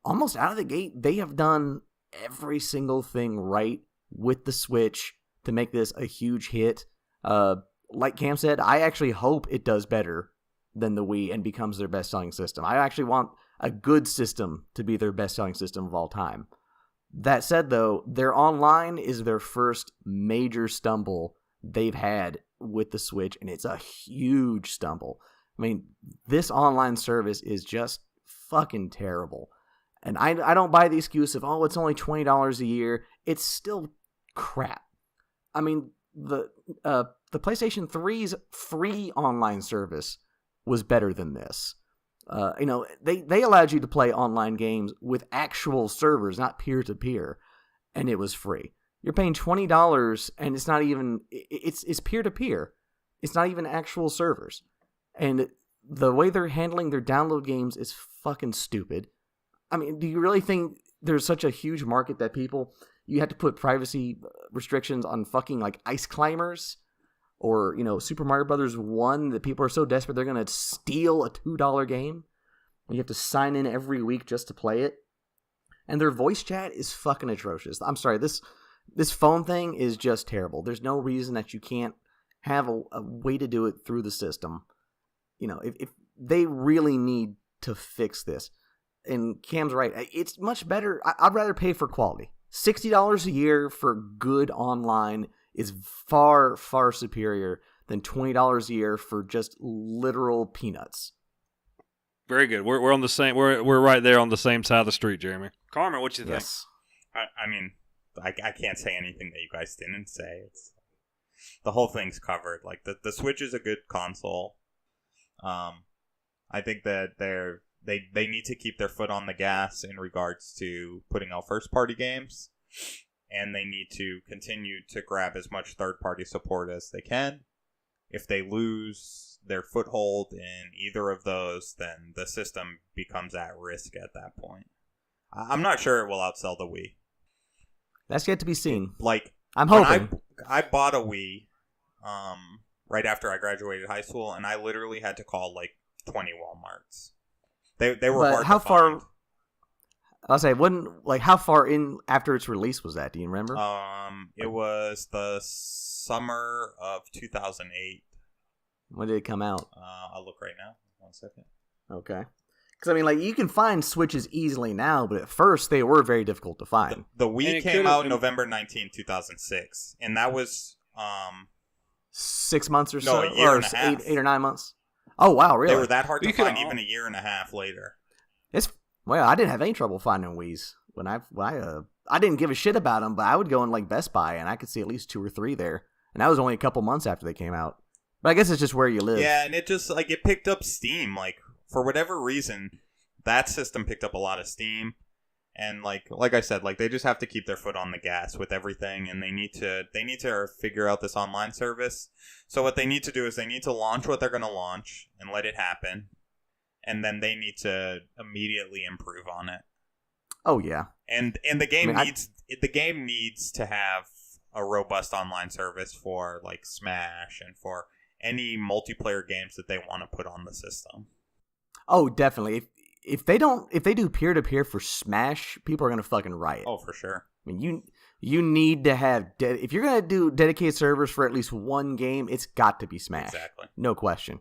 almost out of the gate, they have done every single thing right with the Switch to make this a huge hit. Like Cam said, I actually hope it does better than the Wii and becomes their best-selling system. I actually want a good system to be their best-selling system of all time. That said, though, their online is their first major stumble they've had with the Switch, and it's a huge stumble. I mean, this online service is just fucking terrible. And I don't buy the excuse of, oh, it's only $20 a year. It's still crap. I mean, the PlayStation 3's free online service was better than this. They allowed you to play online games with actual servers, not peer-to-peer, and it was free. You're paying $20, and it's not even... It's peer-to-peer. It's not even actual servers. And the way they're handling their download games is fucking stupid. I mean, do you really think there's such a huge market that you have to put privacy restrictions on fucking like Ice Climbers or, Super Mario Brothers 1 that people are so desperate they're going to steal a $2 game? And you have to sign in every week just to play it. And their voice chat is fucking atrocious. I'm sorry, this phone thing is just terrible. There's no reason that you can't have a way to do it through the system. If they really need to fix this. And Cam's right. It's much better. I'd rather pay for quality. $60 a year for good online is far, far superior than $20 a year for just literal peanuts. Very good. We're on the same. We're right there on the same side of the street, Jeremy. Carmen, what you think? Yes. I mean, I can't say anything that you guys didn't say. The whole thing's covered. Like the Switch is a good console. I think that they need to keep their foot on the gas in regards to putting out first-party games, and they need to continue to grab as much third-party support as they can. If they lose their foothold in either of those, then the system becomes at risk at that point. I'm not sure it will outsell the Wii. That's yet to be seen. Like, I'm hoping. I bought a Wii right after I graduated high school, and I literally had to call like 20 Walmarts. They were hard to find. I'll say, how far in after its release was that? Do you remember? It was the summer of 2008. When did it come out? I'll look right now. 1 second. Okay. Because, I mean, like, you can find Switches easily now, but at first they were very difficult to find. The Wii came out November 19, 2006, and that was... 6 months or so? No, a year and a half. 8 or 9 months? Oh, wow, really? They were that hard to find even a year and a half later. I didn't have any trouble finding Wiis. I didn't give a shit about them, but I would go in, like, Best Buy, and I could see at least 2 or 3 there. And that was only a couple months after they came out. But I guess it's just where you live. Yeah, and it just, like, it picked up steam. Like, for whatever reason, that system picked up a lot of steam. And, like I said, like, they just have to keep their foot on the gas with everything. And they need to figure out this online service. So what they need to do is they need to launch what they're going to launch and let it happen. And then they need to immediately improve on it. Oh, yeah. And the game the game needs to have a robust online service for, like, Smash and for any multiplayer games that they want to put on the system. Oh, definitely. If they do peer-to-peer for Smash, people are going to fucking riot. Oh, for sure. I mean, you need to have... if you're going to do dedicated servers for at least one game, it's got to be Smash. Exactly. No question.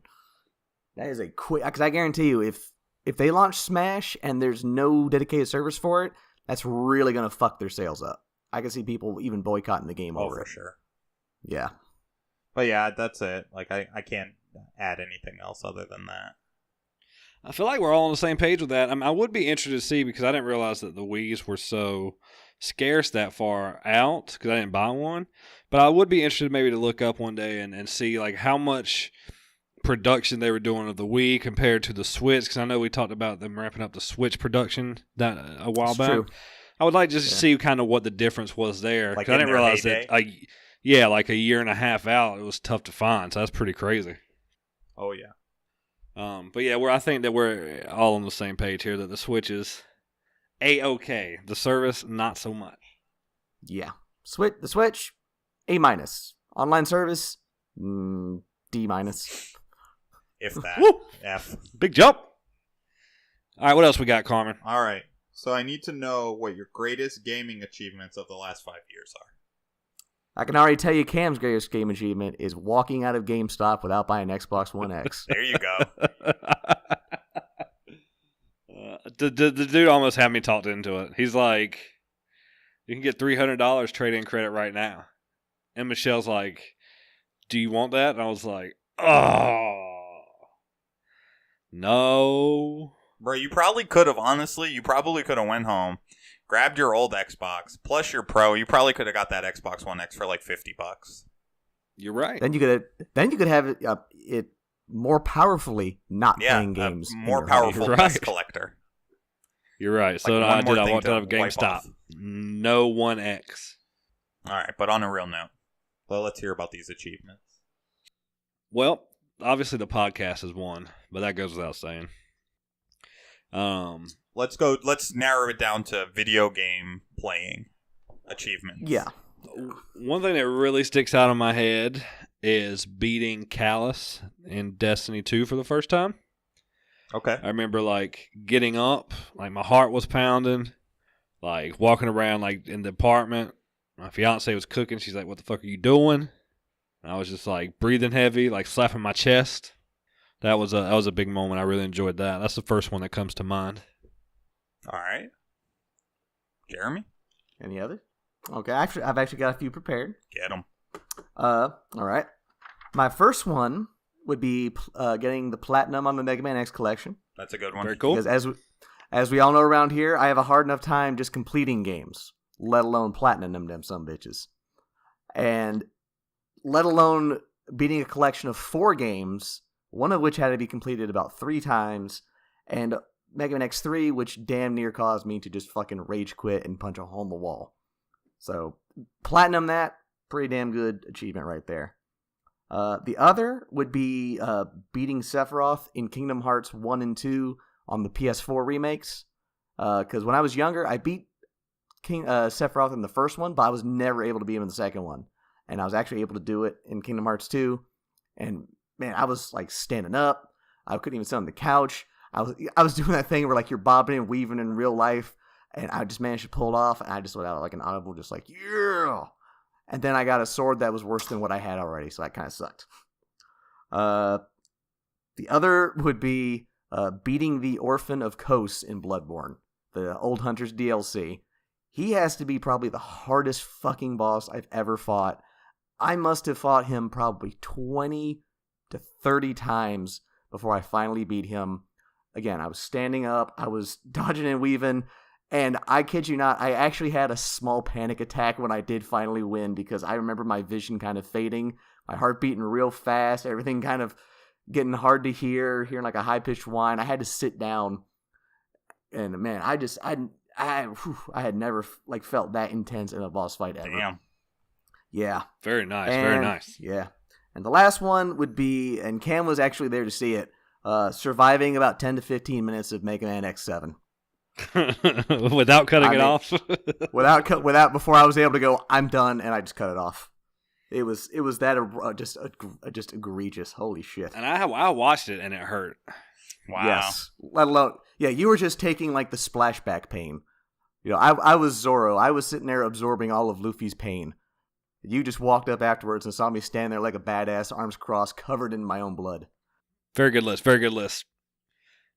That is a quick... Because I guarantee you, if they launch Smash and there's no dedicated servers for it, that's really going to fuck their sales up. I can see people even boycotting the game over it. Oh, for sure. Yeah. But yeah, that's it. Like, I can't add anything else other than that. I feel like we're all on the same page with that. I would be interested to see, because I didn't realize that the Wiis were so scarce that far out, because I didn't buy one. But I would be interested maybe to look up one day and see like how much production they were doing of the Wii compared to the Switch, because I know we talked about them ramping up the Switch production that a while back. True. I would like just to see kind of what the difference was there. Like I didn't realize that. Like a year and a half out, it was tough to find. So that's pretty crazy. Oh yeah. But yeah, I think that we're all on the same page here that the Switch is A-okay. The service, not so much. Yeah. The Switch, A-. Online service, D-. If that. Woo! F. Big jump. All right, what else we got, Carmen? All right. So I need to know what your greatest gaming achievements of the last 5 years I can already tell you Cam's greatest game achievement is walking out of GameStop without buying Xbox One X. There you go. The dude almost had me talked into it. He's like, you can get $300 trade-in credit right now. And Michelle's like, do you want that? And I was like, oh, no. Bro, you probably could have, honestly, went home, grabbed your old Xbox, plus your Pro. You probably could have got that Xbox One X for like $50. You're right. Then you could have it more powerfully not playing games. More powerful disc collector. You're right. So I walked out of GameStop. No 1X. All right, but on a real note, let's hear about these achievements. Well, obviously the podcast is one, but that goes without saying. Let's narrow it down to video game playing achievements. Yeah. One thing that really sticks out in my head is beating Callus in Destiny 2 for the first time. Okay. I remember like getting up, like my heart was pounding, like walking around like in the apartment. My fiance was cooking. She's like, "What the fuck are you doing?" And I was just like breathing heavy, like slapping my chest. That was a big moment. I really enjoyed that. That's the first one that comes to mind. All right. Jeremy? Any others? Okay, I've actually got a few prepared. Get them. All right. My first one would be getting the platinum on the Mega Man X collection. That's a good one. Very cool. Because as we all know around here, I have a hard enough time just completing games, let alone platinum them some bitches. And let alone beating a collection of 4 games, one of which had to be completed about 3 times, and Mega Man X3, which damn near caused me to just fucking rage quit and punch a hole in the wall. So, platinum that, pretty damn good achievement right there. The other would be beating Sephiroth in Kingdom Hearts 1 and 2 on the PS4 remakes. Because when I was younger, I beat Sephiroth in the first one, but I was never able to beat him in the second one. And I was actually able to do it in Kingdom Hearts 2. And man, I was like standing up. I couldn't even sit on the couch. I was doing that thing where like you're bobbing and weaving in real life. And I just managed to pull it off. And I just let out like an audible, just like, yeah. And then I got a sword that was worse than what I had already. So that kind of sucked. The other would be beating the Orphan of Kos in Bloodborne, the Old Hunters DLC. He has to be probably the hardest fucking boss I've ever fought. I must have fought him probably 20 to 30 times before I finally beat him. Again, I was standing up, I was dodging and weaving, and I kid you not, I actually had a small panic attack when I did finally win because I remember my vision kind of fading, my heart beating real fast, everything kind of getting hard to hear, hearing like a high-pitched whine. I had to sit down, and man, I had never like felt that intense in a boss fight ever. Damn. Yeah. Very nice. Very nice. Yeah. And the last one would be, and Cam was actually there to see it, surviving about 10 to 15 minutes of Mega Man X7. Without cutting it off? without before I was able to go, I'm done, and I just cut it off. It was that just egregious. Holy shit. And I watched it, and it hurt. Wow. Yes. Let alone, yeah, you were just taking like the splashback pain. You know, I was Zoro. I was sitting there absorbing all of Luffy's pain. You just walked up afterwards and saw me stand there like a badass, arms crossed, covered in my own blood. Very good list. Very good list.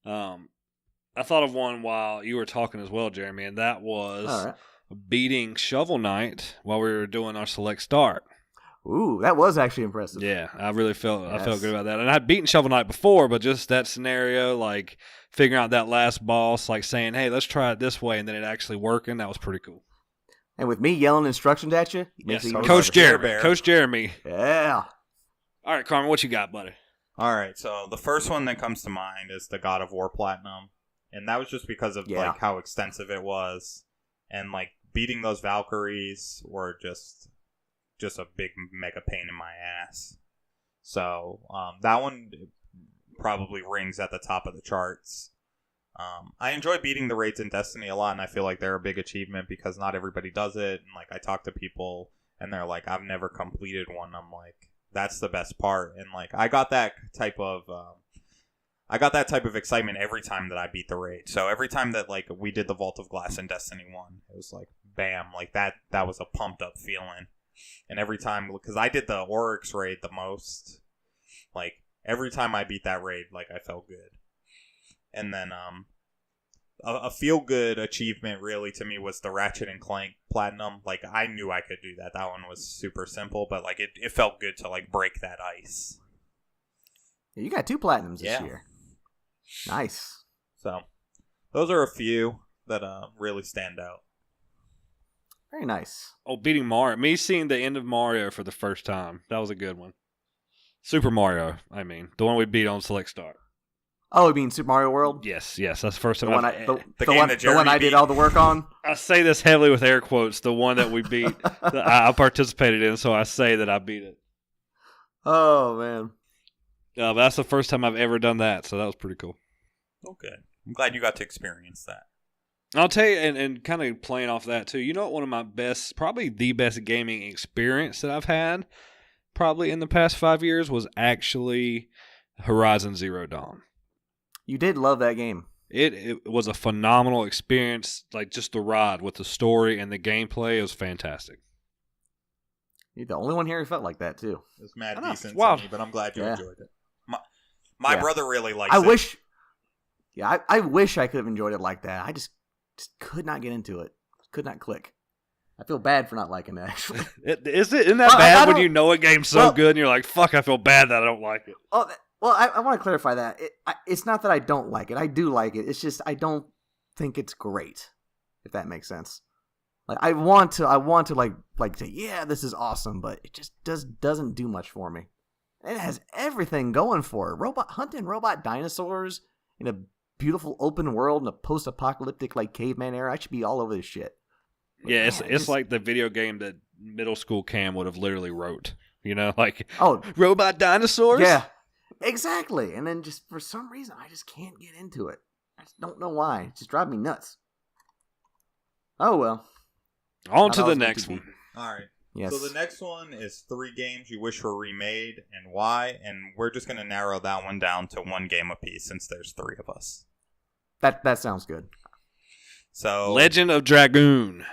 I thought of one while you were talking as well, Jeremy, and that was beating Shovel Knight while we were doing our select start. Ooh, that was actually impressive. Yeah, I really felt good about that. And I'd beaten Shovel Knight before, but just that scenario, like figuring out that last boss, like saying, "Hey, let's try it this way," and then it actually working, that was pretty cool. And with me yelling instructions at you, yes, Coach Jeremy. Coach Jeremy. Yeah. All right, Carmen, what you got, buddy? All right, so the first one that comes to mind is the God of War Platinum, and that was just because of like how extensive it was, and like beating those Valkyries were just a big mega pain in my ass. So that one probably rings at the top of the charts. I enjoy beating the raids in Destiny a lot, and I feel like they're a big achievement because not everybody does it. And like I talk to people, and they're like, "I've never completed one." I'm like, "That's the best part." And like I got that type of excitement every time that I beat the raid. So every time that like we did the Vault of Glass in Destiny 1, it was like, bam, like that was a pumped up feeling. And every time, because I did the Oryx raid the most, like, every time I beat that raid, like, I felt good. And then, a feel-good achievement, really, to me, was the Ratchet and Clank Platinum. Like, I knew I could do that. That one was super simple, but, like, it felt good to, like, break that ice. Yeah, you got 2 platinums this year. Nice. So, those are a few that really stand out. Very nice. Oh, beating Mario. Me seeing the end of Mario for the first time. That was a good one. Super Mario, I mean. The one we beat on Select Start. Oh, you mean Super Mario World? Yes. That's the first time. The one I did all the work on? I say this heavily with air quotes. The one that we beat, that I participated in, so I say that I beat it. Oh, man. But that's the first time I've ever done that, so that was pretty cool. Okay. I'm glad you got to experience that. I'll tell you, and kind of playing off that too, you know what, one of my best, probably the best gaming experience that I've had probably in the past 5 years was actually Horizon Zero Dawn. You did love that game. It was a phenomenal experience, like just the ride with the story and the gameplay. It was fantastic. You're the only one here who felt like that, too. It was mad decent wow. to me, but I'm glad you enjoyed it. My brother really likes I it. wish... Yeah, I wish I could have enjoyed it like that. I just could not get into it. Could not click. I feel bad for not liking it, actually. Isn't that bad when you know a game's so good and you're like, fuck, I feel bad that I don't like it? Oh, well, I want to clarify that. It's not that I don't like it. I do like it. It's just I don't think it's great, if that makes sense. Like I want to like say, yeah, this is awesome, but it just doesn't do much for me. It has everything going for it. Hunting robot dinosaurs in a beautiful open world in a post-apocalyptic like caveman era. I should be all over this shit. But yeah, man, it's like the video game that middle school Cam would have literally wrote. You know, like robot dinosaurs. Yeah, exactly. And then just for some reason, I just can't get into it. I just don't know why. It just drives me nuts. Oh well. On to the next one. All right. Yes. So the next one is 3 games you wish were remade and why, and we're just going to narrow that one down to 1 game apiece since there's 3 of us. That sounds good. So Legend of Dragoon.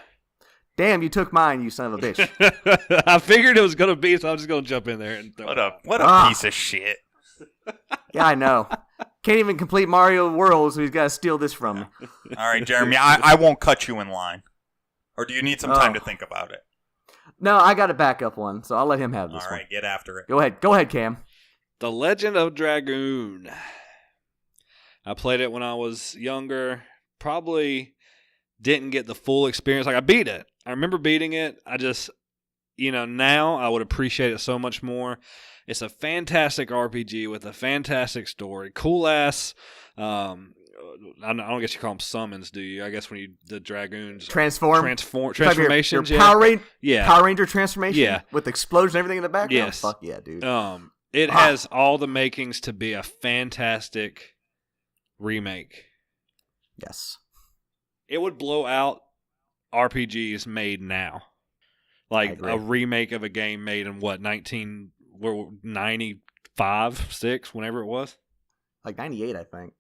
Damn, you took mine, you son of a bitch. I figured it was going to be, so I'm just going to jump in there and throw what a piece of shit. Yeah, I know. Can't even complete Mario World, so he's got to steal this from me. All right, Jeremy, I won't cut you in line. Or do you need some time to think about it? No, I got a backup one, so I'll let him have this one. All right, get after it. Go ahead, Cam. The Legend of Dragoon. I played it when I was younger. Probably didn't get the full experience. Like, I beat it. I remember beating it. I just, now I would appreciate it so much more. It's a fantastic RPG with a fantastic story. Cool ass. I don't guess you call them summons, do you? I guess when the dragoons transformation. Your Power Ranger transformation. Yeah, with explosions and everything in the background. Yes. Fuck yeah, dude. It has all the makings to be a fantastic remake. Yes. It would blow out RPGs made now. Like a remake of a game made in 1995, 6, whenever it was. Like 98, I think.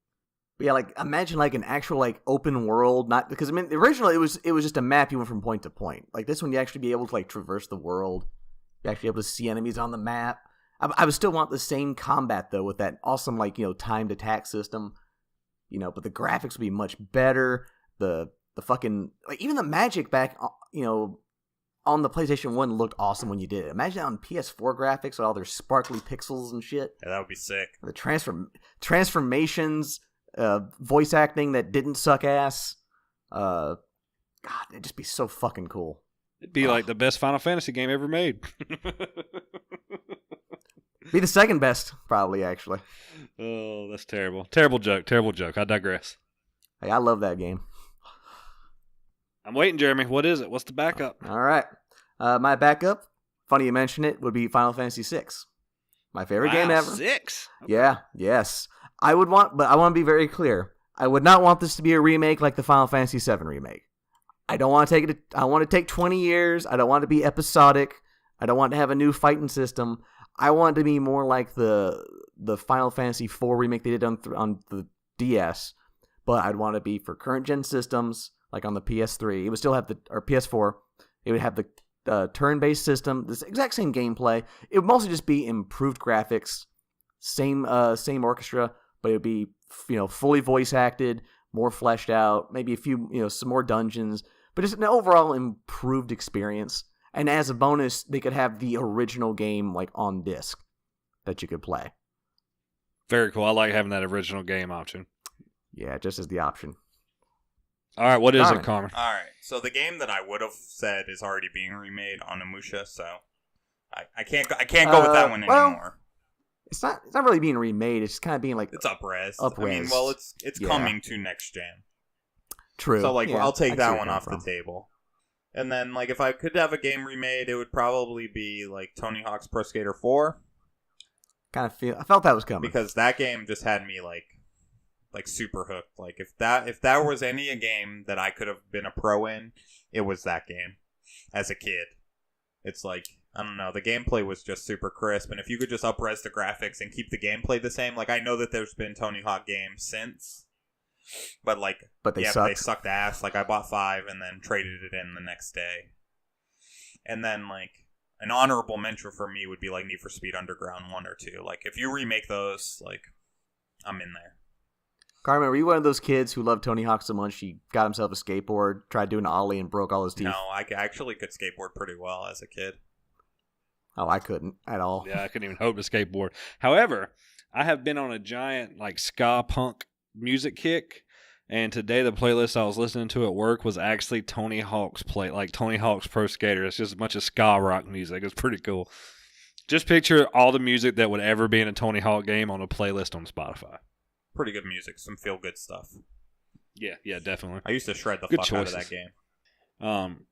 But yeah, like imagine like an actual like open world, not because originally it was just a map you went from point to point. Like this one, you actually be able to like traverse the world. You actually able to see enemies on the map. I would still want the same combat though with that awesome like timed attack system. But the graphics would be much better. The fucking like even the magic back on the PlayStation 1 looked awesome when you did it. Imagine that on PS4 graphics with all their sparkly pixels and shit. Yeah, that would be sick. The transformations, voice acting that didn't suck ass. God, it'd just be so fucking cool. It'd be like the best Final Fantasy game ever made. Be the second best, probably, actually. Oh, that's terrible. Terrible joke. I digress. Hey, I love that game. I'm waiting, Jeremy. What is it? What's the backup? All right. My backup, funny you mention it, would be Final Fantasy VI. My favorite game ever. 6? Okay. Yeah, yes. But I want to be very clear. I would not want this to be a remake like the Final Fantasy VII remake. I don't want to take it. I want to take 20 years. I don't want it to be episodic. I don't want to have a new fighting system. I want it to be more like the Final Fantasy IV remake they did on the DS, but I'd want it to be for current gen systems, like on the PS3. It would still have or PS4. It would have the turn-based system, this exact same gameplay. It would mostly just be improved graphics, same orchestra, but it would be fully voice acted, more fleshed out, maybe a few some more dungeons, but just an overall improved experience. And as a bonus, they could have the original game like on disc that you could play. Very cool. I like having that original game option. Yeah, just as the option. All right, what is Carmen. it, Carmen? All right, so the game that I would have said is already being remade on Amusha, so I can't go with that one anymore. It's not really being remade. It's just kind of being like It's up-res. Up-res. I mean, well, it's coming to next gen. True. So I'll take that one where off the table. And then if I could have a game remade, it would probably be Tony Hawk's Pro Skater 4. I felt that was coming because that game just had me super hooked. If that was a game that I could have been a pro in, it was that game as a kid. It's I don't know, the gameplay was just super crisp, and if you could just up-res the graphics and keep the gameplay the same, I know that there's been Tony Hawk games since, but they they sucked ass. I bought 5 and then traded it in the next day. And then an honorable mention for me would be Need for Speed Underground 1 or 2. If you remake those, I'm in there. Carmen, were you one of those kids who loved Tony Hawk so much he got himself a skateboard, tried doing an ollie, and broke all his teeth? No, I actually could skateboard pretty well as a kid. Oh, I couldn't at all. Yeah, I couldn't even hope to skateboard. However, I have been on a giant ska punk music kick, and today the playlist I was listening to at work was actually Tony Hawk's Tony Hawk's Pro Skater. It's just a bunch of ska rock music. It's pretty cool. Just picture all the music that would ever be in a Tony Hawk game on a playlist on Spotify. Pretty good music, some feel good stuff. Yeah, definitely. I used to shred the Good fuck choices. out of that game.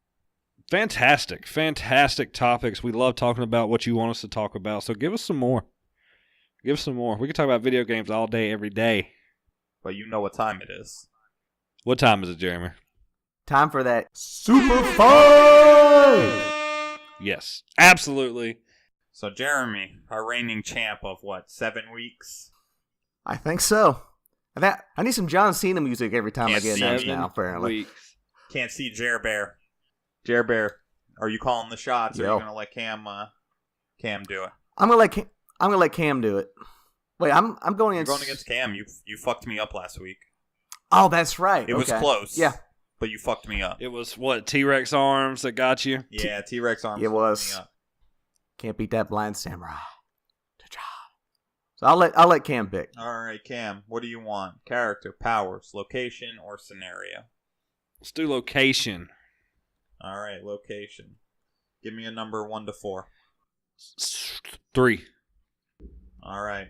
Fantastic topics. We love talking about what you want us to talk about. So give us some more. We can talk about video games all day, every day. But you know what time it is. What time is it, Jeremy? Time for that Superfight! Yes, absolutely. So Jeremy, our reigning champ of 7 weeks? I think so. I need some John Cena music every time I get announced now, apparently. Weeks. Can't see Jer Bear. Jer Bear, are you calling the shots, or are you gonna let Cam do it? I'm gonna let Cam do it. Wait, I'm going against. You're going against Cam. You fucked me up last week. Oh, that's right. It was close. Yeah, but you fucked me up. It was T-Rex arms that got you? Yeah, T-Rex arms. It was. Me up. Can't beat that blind samurai. So I'll let Cam pick. All right, Cam. What do you want? Character, powers, location, or scenario? Let's do location. All right, location. Give me a number 1 to 4. 3. All right.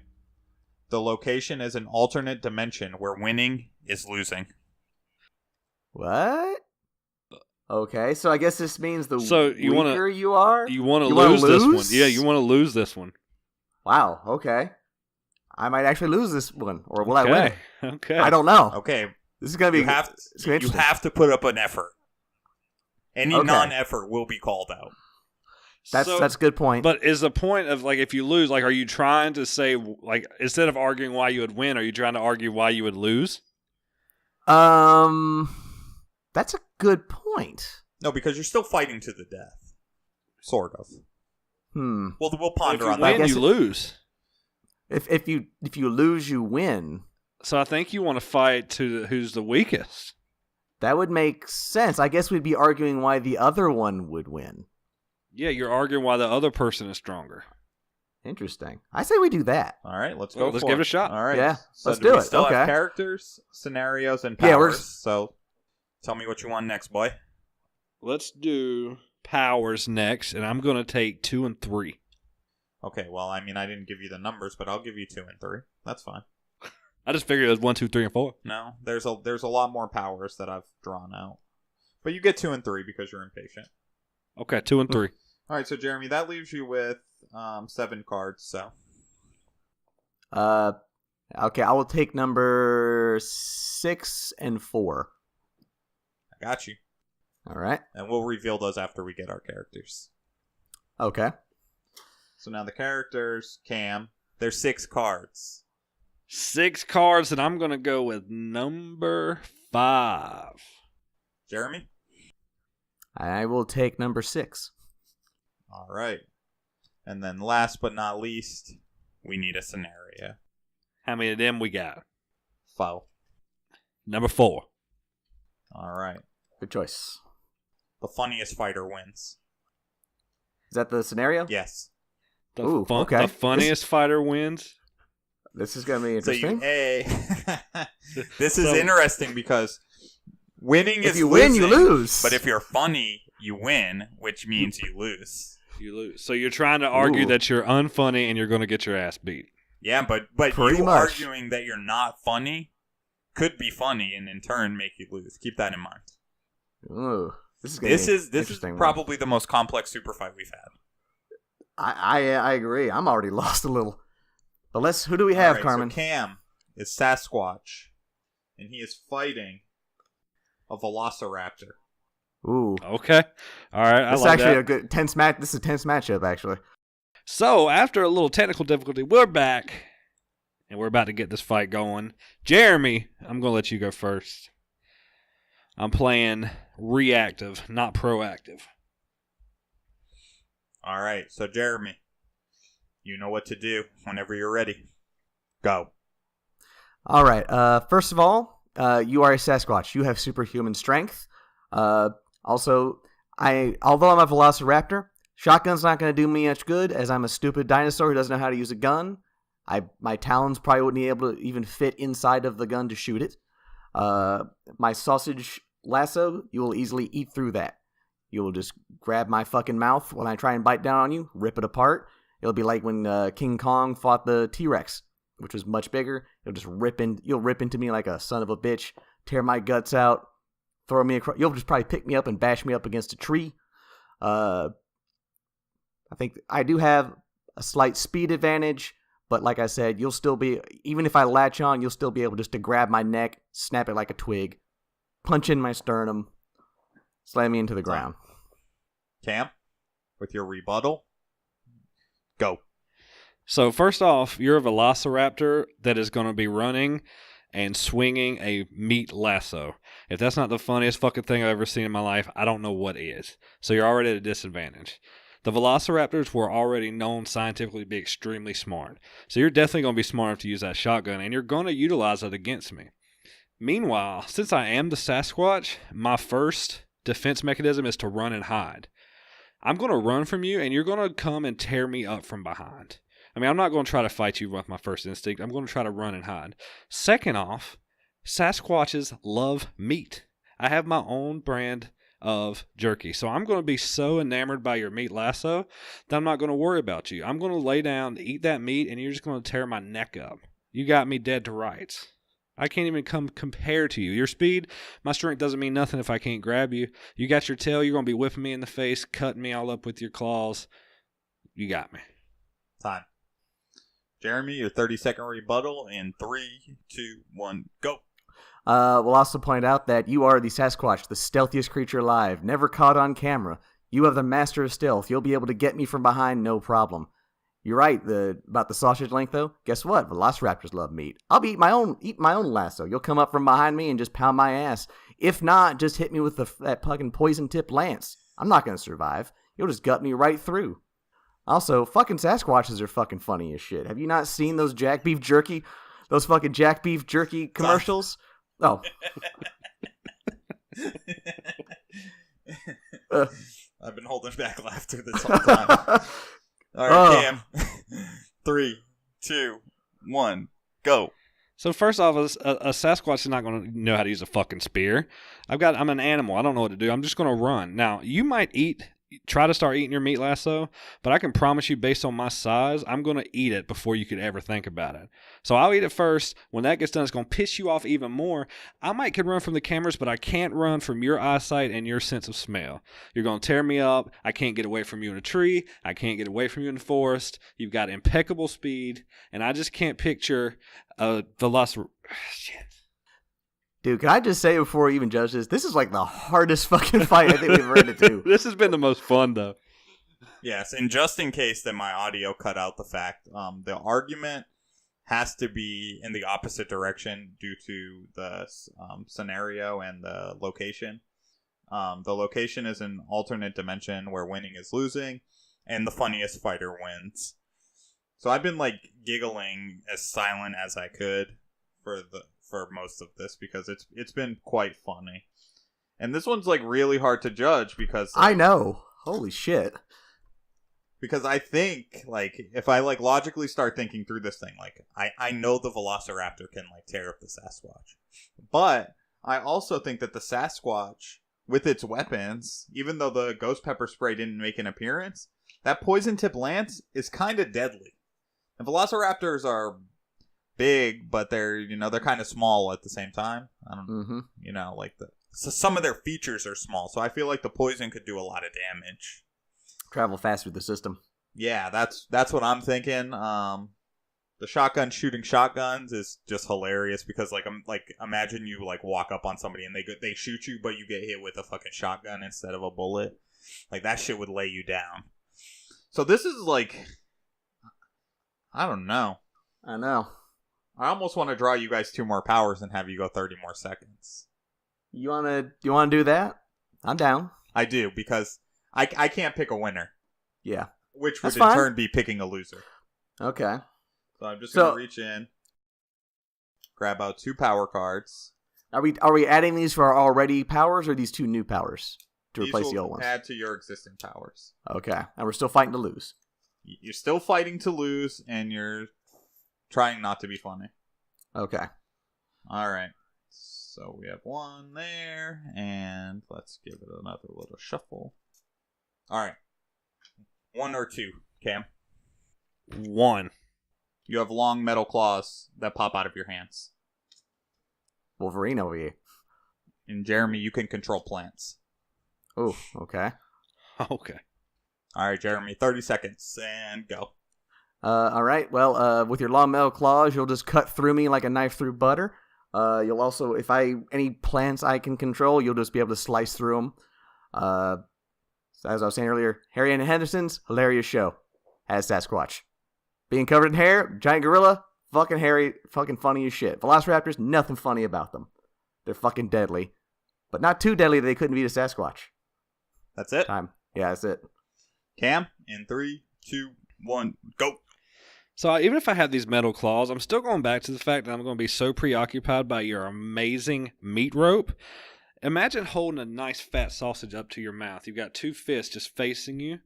The location is an alternate dimension where winning is losing. What? Okay, so I guess this means the you weaker you are? You want to lose this one. Yeah, you want to lose this one. Wow, okay. I might actually lose this one, or will I win? Okay. I don't know. Okay. This is going to be you have to put up an effort. Any non-effort will be called out. That's a good point. But is the point of if you lose, are you trying to say instead of arguing why you would win, are you trying to argue why you would lose? That's a good point. No, because you're still fighting to the death. Sort of. Well, we'll ponder on that. If you win, you lose. If you lose, you win. So I think you want to fight to who's the weakest. That would make sense. I guess we'd be arguing why the other one would win. Yeah, you're arguing why the other person is stronger. Interesting. I say we do that. All right, let's go. Let's give it a shot. All right. Yeah, so let's do it. Still okay. have characters, scenarios, and powers. Yeah, so tell me what you want next, boy. Let's do powers next, and I'm going to take 2 and 3. Okay, well, I mean, I didn't give you the numbers, but I'll give you 2 and 3. That's fine. I just figured it was 1, 2, 3, and 4. No, there's a lot more powers that I've drawn out. But you get 2 and 3 because you're impatient. Okay, 2 and 3. All right, so Jeremy, that leaves you with 7 cards. So, okay, I will take number 6 and 4. I got you. All right, and we'll reveal those after we get our characters. Okay. So now the characters, Cam, there's 6 cards. 6 cards, and I'm going to go with number 5. Jeremy? I will take number 6. All right. And then last but not least, we need a scenario. How many of them we got? 4. Number 4. All right. Good choice. The funniest fighter wins. Is that the scenario? Yes. Okay. The funniest fighter wins. This is going to be interesting. This is interesting because winning is if you losing, win, you lose. But if you're funny, you win, which means you lose. You lose. So you're trying to argue that you're unfunny and you're going to get your ass beat. Yeah, but Pretty you much. arguing that you're not funny could be funny and in turn make you lose. Keep that in mind. Ooh, this is probably the most complex super fight we've had. I agree. I'm already lost a little. But who do we have, Carmen? So Cam is Sasquatch, and he is fighting a Velociraptor. Ooh. Okay. All right. This is actually a good tense match. This is a tense matchup, actually. So after a little technical difficulty, we're back, and we're about to get this fight going. Jeremy, I'm going to let you go first. I'm playing reactive, not proactive. All right. So Jeremy, you know what to do whenever you're ready. Go. All right. First of all, you are a Sasquatch. You have superhuman strength. Also, although I'm a Velociraptor, shotgun's not going to do me much good, as I'm a stupid dinosaur who doesn't know how to use a gun. My talons probably wouldn't be able to even fit inside of the gun to shoot it. My sausage lasso, you will easily eat through that. You will just grab my fucking mouth when I try and bite down on you, rip it apart. It'll be like when King Kong fought the T-Rex, which was much bigger. You'll rip into me like a son of a bitch, tear my guts out, throw me across. You'll just probably pick me up and bash me up against a tree. I think I do have a slight speed advantage, but like I said, you'll still be, even if I latch on, you'll still be able just to grab my neck, snap it like a twig, punch in my sternum, slam me into the ground. Cam, with your rebuttal, go. So first off, you're a Velociraptor that is going to be running and swinging a meat lasso. If that's not the funniest fucking thing I've ever seen in my life, I don't know what is. So you're already at a disadvantage. The Velociraptors were already known scientifically to be extremely smart. So you're definitely going to be smart enough to use that shotgun, and you're going to utilize it against me. Meanwhile, since I am the Sasquatch, my first defense mechanism is to run and hide. I'm going to run from you, and you're going to come and tear me up from behind. I mean, I'm not going to try to fight you with my first instinct. I'm going to try to run and hide. Second off, Sasquatches love meat. I have my own brand of jerky. So I'm going to be so enamored by your meat lasso that I'm not going to worry about you. I'm going to lay down, eat that meat, and you're just going to tear my neck up. You got me dead to rights. I can't even compare to you. Your speed, my strength doesn't mean nothing if I can't grab you. You got your tail, you're going to be whipping me in the face, cutting me all up with your claws. You got me. Time. Jeremy, your 30-second rebuttal in 3, 2, 1, go. We'll also point out that you are the Sasquatch, the stealthiest creature alive, never caught on camera. You have the master of stealth. You'll be able to get me from behind, no problem. You're right about the sausage length, though. Guess what? Velociraptors love meat. I'll eat my own lasso. You'll come up from behind me and just pound my ass. If not, just hit me with that fucking poison-tipped lance. I'm not going to survive. You'll just gut me right through. Also, fucking Sasquatches are fucking funny as shit. Have you not seen those those fucking Jack Beef Jerky commercials? Oh. I've been holding back laughter this whole time. All right, Cam. 3, 2, 1, go. So first off, a Sasquatch is not going to know how to use a fucking spear. I'm an animal. I don't know what to do. I'm just going to run. Now, you might try to start eating your meat lasso, but I can promise you, based on my size, I'm going to eat it before you could ever think about it. So I'll eat it first. When that gets done, it's going to piss you off even more. I can run from the cameras, but I can't run from your eyesight and your sense of smell. You're going to tear me up. I can't get away from you in a tree. I can't get away from you in the forest. You've got impeccable speed, and I just can't picture a Velociraptor. Shit. Dude, can I just say before we even judge this is like the hardest fucking fight I think we've ever had to do. This has been the most fun, though. Yes, and just in case that my audio cut out the fact, the argument has to be in the opposite direction due to the scenario and the location. The location is an alternate dimension where winning is losing, and the funniest fighter wins. So I've been like giggling as silent as I could for most of this because it's been quite funny. And this one's like really hard to judge because I know. Holy shit. Because I think like if I like logically start thinking through this thing, like I know the Velociraptor can like tear up the Sasquatch. But I also think that the Sasquatch with its weapons, even though the ghost pepper spray didn't make an appearance, that poison tip lance is kind of deadly. And Velociraptors are big, but they're kind of small at the same time. I don't like so some of their features are small, so I feel like the poison could do a lot of damage. Travel fast through the system. Yeah, that's what I'm thinking. The shotgun shooting shotguns is just hilarious because imagine you like walk up on somebody and they shoot you, but you get hit with a fucking shotgun instead of a bullet. Like that shit would lay you down. So this is like, I don't know. I know. I almost want to draw you guys 2 more powers and have you go 30 more seconds. You wanna do that? I'm down. I do because I can't pick a winner. Yeah. Which would in turn be picking a loser. Okay. So I'm just going to reach in, grab out 2 power cards. Are we adding these for our already powers or these 2 new powers to replace the old ones? Add to your existing powers. Okay. And we're still fighting to lose. You're still fighting to lose, and you're trying not to be funny. Okay. All right. So we have 1 there, and let's give it another little shuffle. All right. 1 or 2, Cam? 1. You have long metal claws that pop out of your hands. Wolverine over here. And Jeremy, you can control plants. Oh, okay. Okay. All right, Jeremy, 30 seconds, and go. All right. Well, with your long metal claws, you'll just cut through me like a knife through butter. You'll also, any plants I can control, you'll just be able to slice through them. As I was saying earlier, Harry and Henderson's hilarious show as Sasquatch. Being covered in hair, giant gorilla, fucking hairy, fucking funny as shit. Velociraptors, nothing funny about them. They're fucking deadly. But not too deadly that they couldn't beat a Sasquatch. That's it? Time. Yeah, that's it. Cam, in 3, 2, 1, go. So even if I have these metal claws, I'm still going back to the fact that I'm going to be so preoccupied by your amazing meat rope. Imagine holding a nice fat sausage up to your mouth. You've got 2 fists just facing you,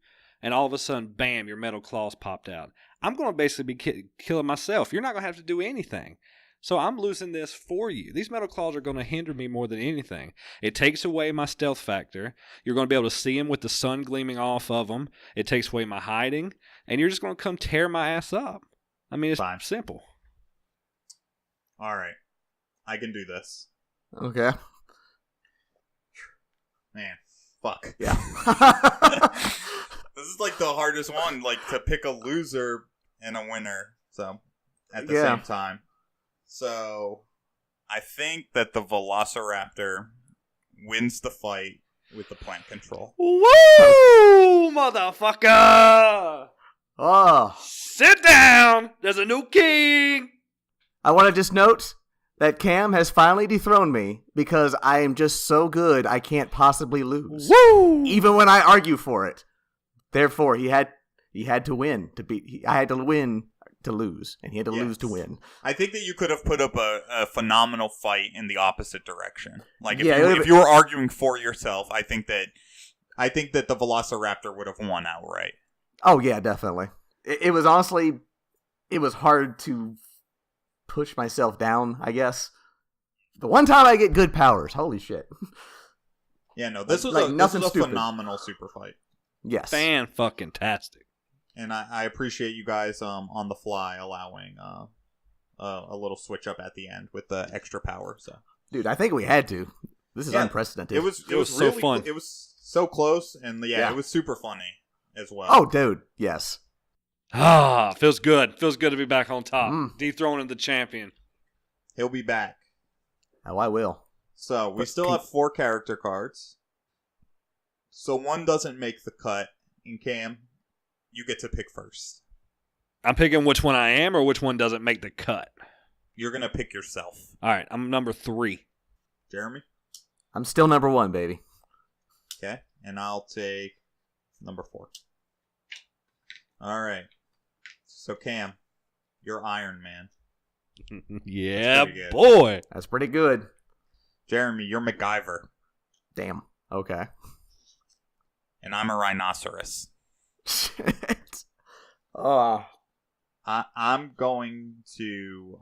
and all of a sudden, bam, your metal claws popped out. I'm going to basically be killing myself. You're not going to have to do anything. So I'm losing this for you. These metal claws are going to hinder me more than anything. It takes away my stealth factor. You're going to be able to see them with the sun gleaming off of them. It takes away my hiding. And you're just going to come tear my ass up. I mean, it's simple. All right. I can do this. Okay. Man, fuck. Yeah. This is like the hardest one, like to pick a loser and a winner. So, at the same time. So, I think that the Velociraptor wins the fight with the plant control. Woo! Motherfucker! Oh. Sit down! There's a new king! I want to just note that Cam has finally dethroned me because I am just so good I can't possibly lose. Woo! Even when I argue for it. Therefore, he had to win to beat. I had to win to lose, and he had to lose to win. I think that you could have put up a phenomenal fight in the opposite direction. Like if you were arguing for yourself, I think that the Velociraptor would have won outright. Oh yeah, definitely. It was honestly, it was hard to push myself down, I guess. The one time I get good powers, holy shit. Yeah, no, this was a phenomenal super fight. Yes. Fan-fucking-tastic. And I appreciate you guys on the fly allowing a little switch up at the end with the extra power. So, dude, I think we had to. This is unprecedented. It was really so fun. It was so close, and it was super funny as well. Oh, dude, yes. Feels good. Feels good to be back on top. Dethroning the champion. He'll be back. Oh, I will. So we still have 4 character cards. So one doesn't make the cut. And Cam, you get to pick first. I'm picking which one I am or which one doesn't make the cut. You're going to pick yourself. All right, I'm number 3. Jeremy? I'm still number 1, baby. Okay, and I'll take number 4. All right. So Cam, you're Iron Man. Yeah, pretty good. boy. That's pretty good. Jeremy, you're MacGyver. Damn. Okay. And I'm a rhinoceros. Shit. Oh. I'm going to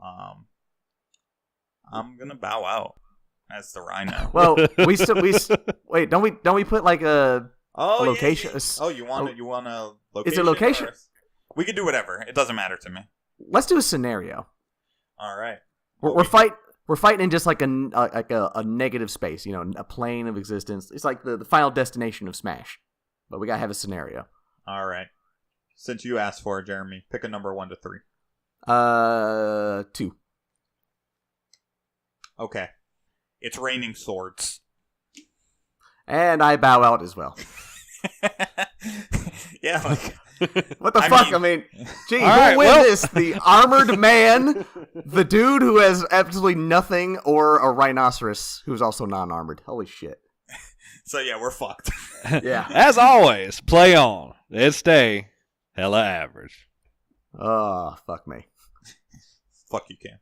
I'm gonna bow out as the rhino. Well, wait. Don't we put like a location? Yeah. Oh, you want a location? Is it location? We can do whatever. It doesn't matter to me. Let's do a scenario. All right. We're fighting in just like a negative space, you know, a plane of existence. It's like the final destination of Smash, but we gotta have a scenario. All right. Since you asked for it, Jeremy, pick a number 1 to 3. 2. Okay. It's raining swords. And I bow out as well. Yeah, like What the fuck? I mean, gee, who right, win well- this? The armored man, the dude who has absolutely nothing, or a rhinoceros who's also non-armored? Holy shit. so yeah, we're fucked. Yeah. As always, play on and stay hella average. Oh, fuck me. Fuck you, Cam.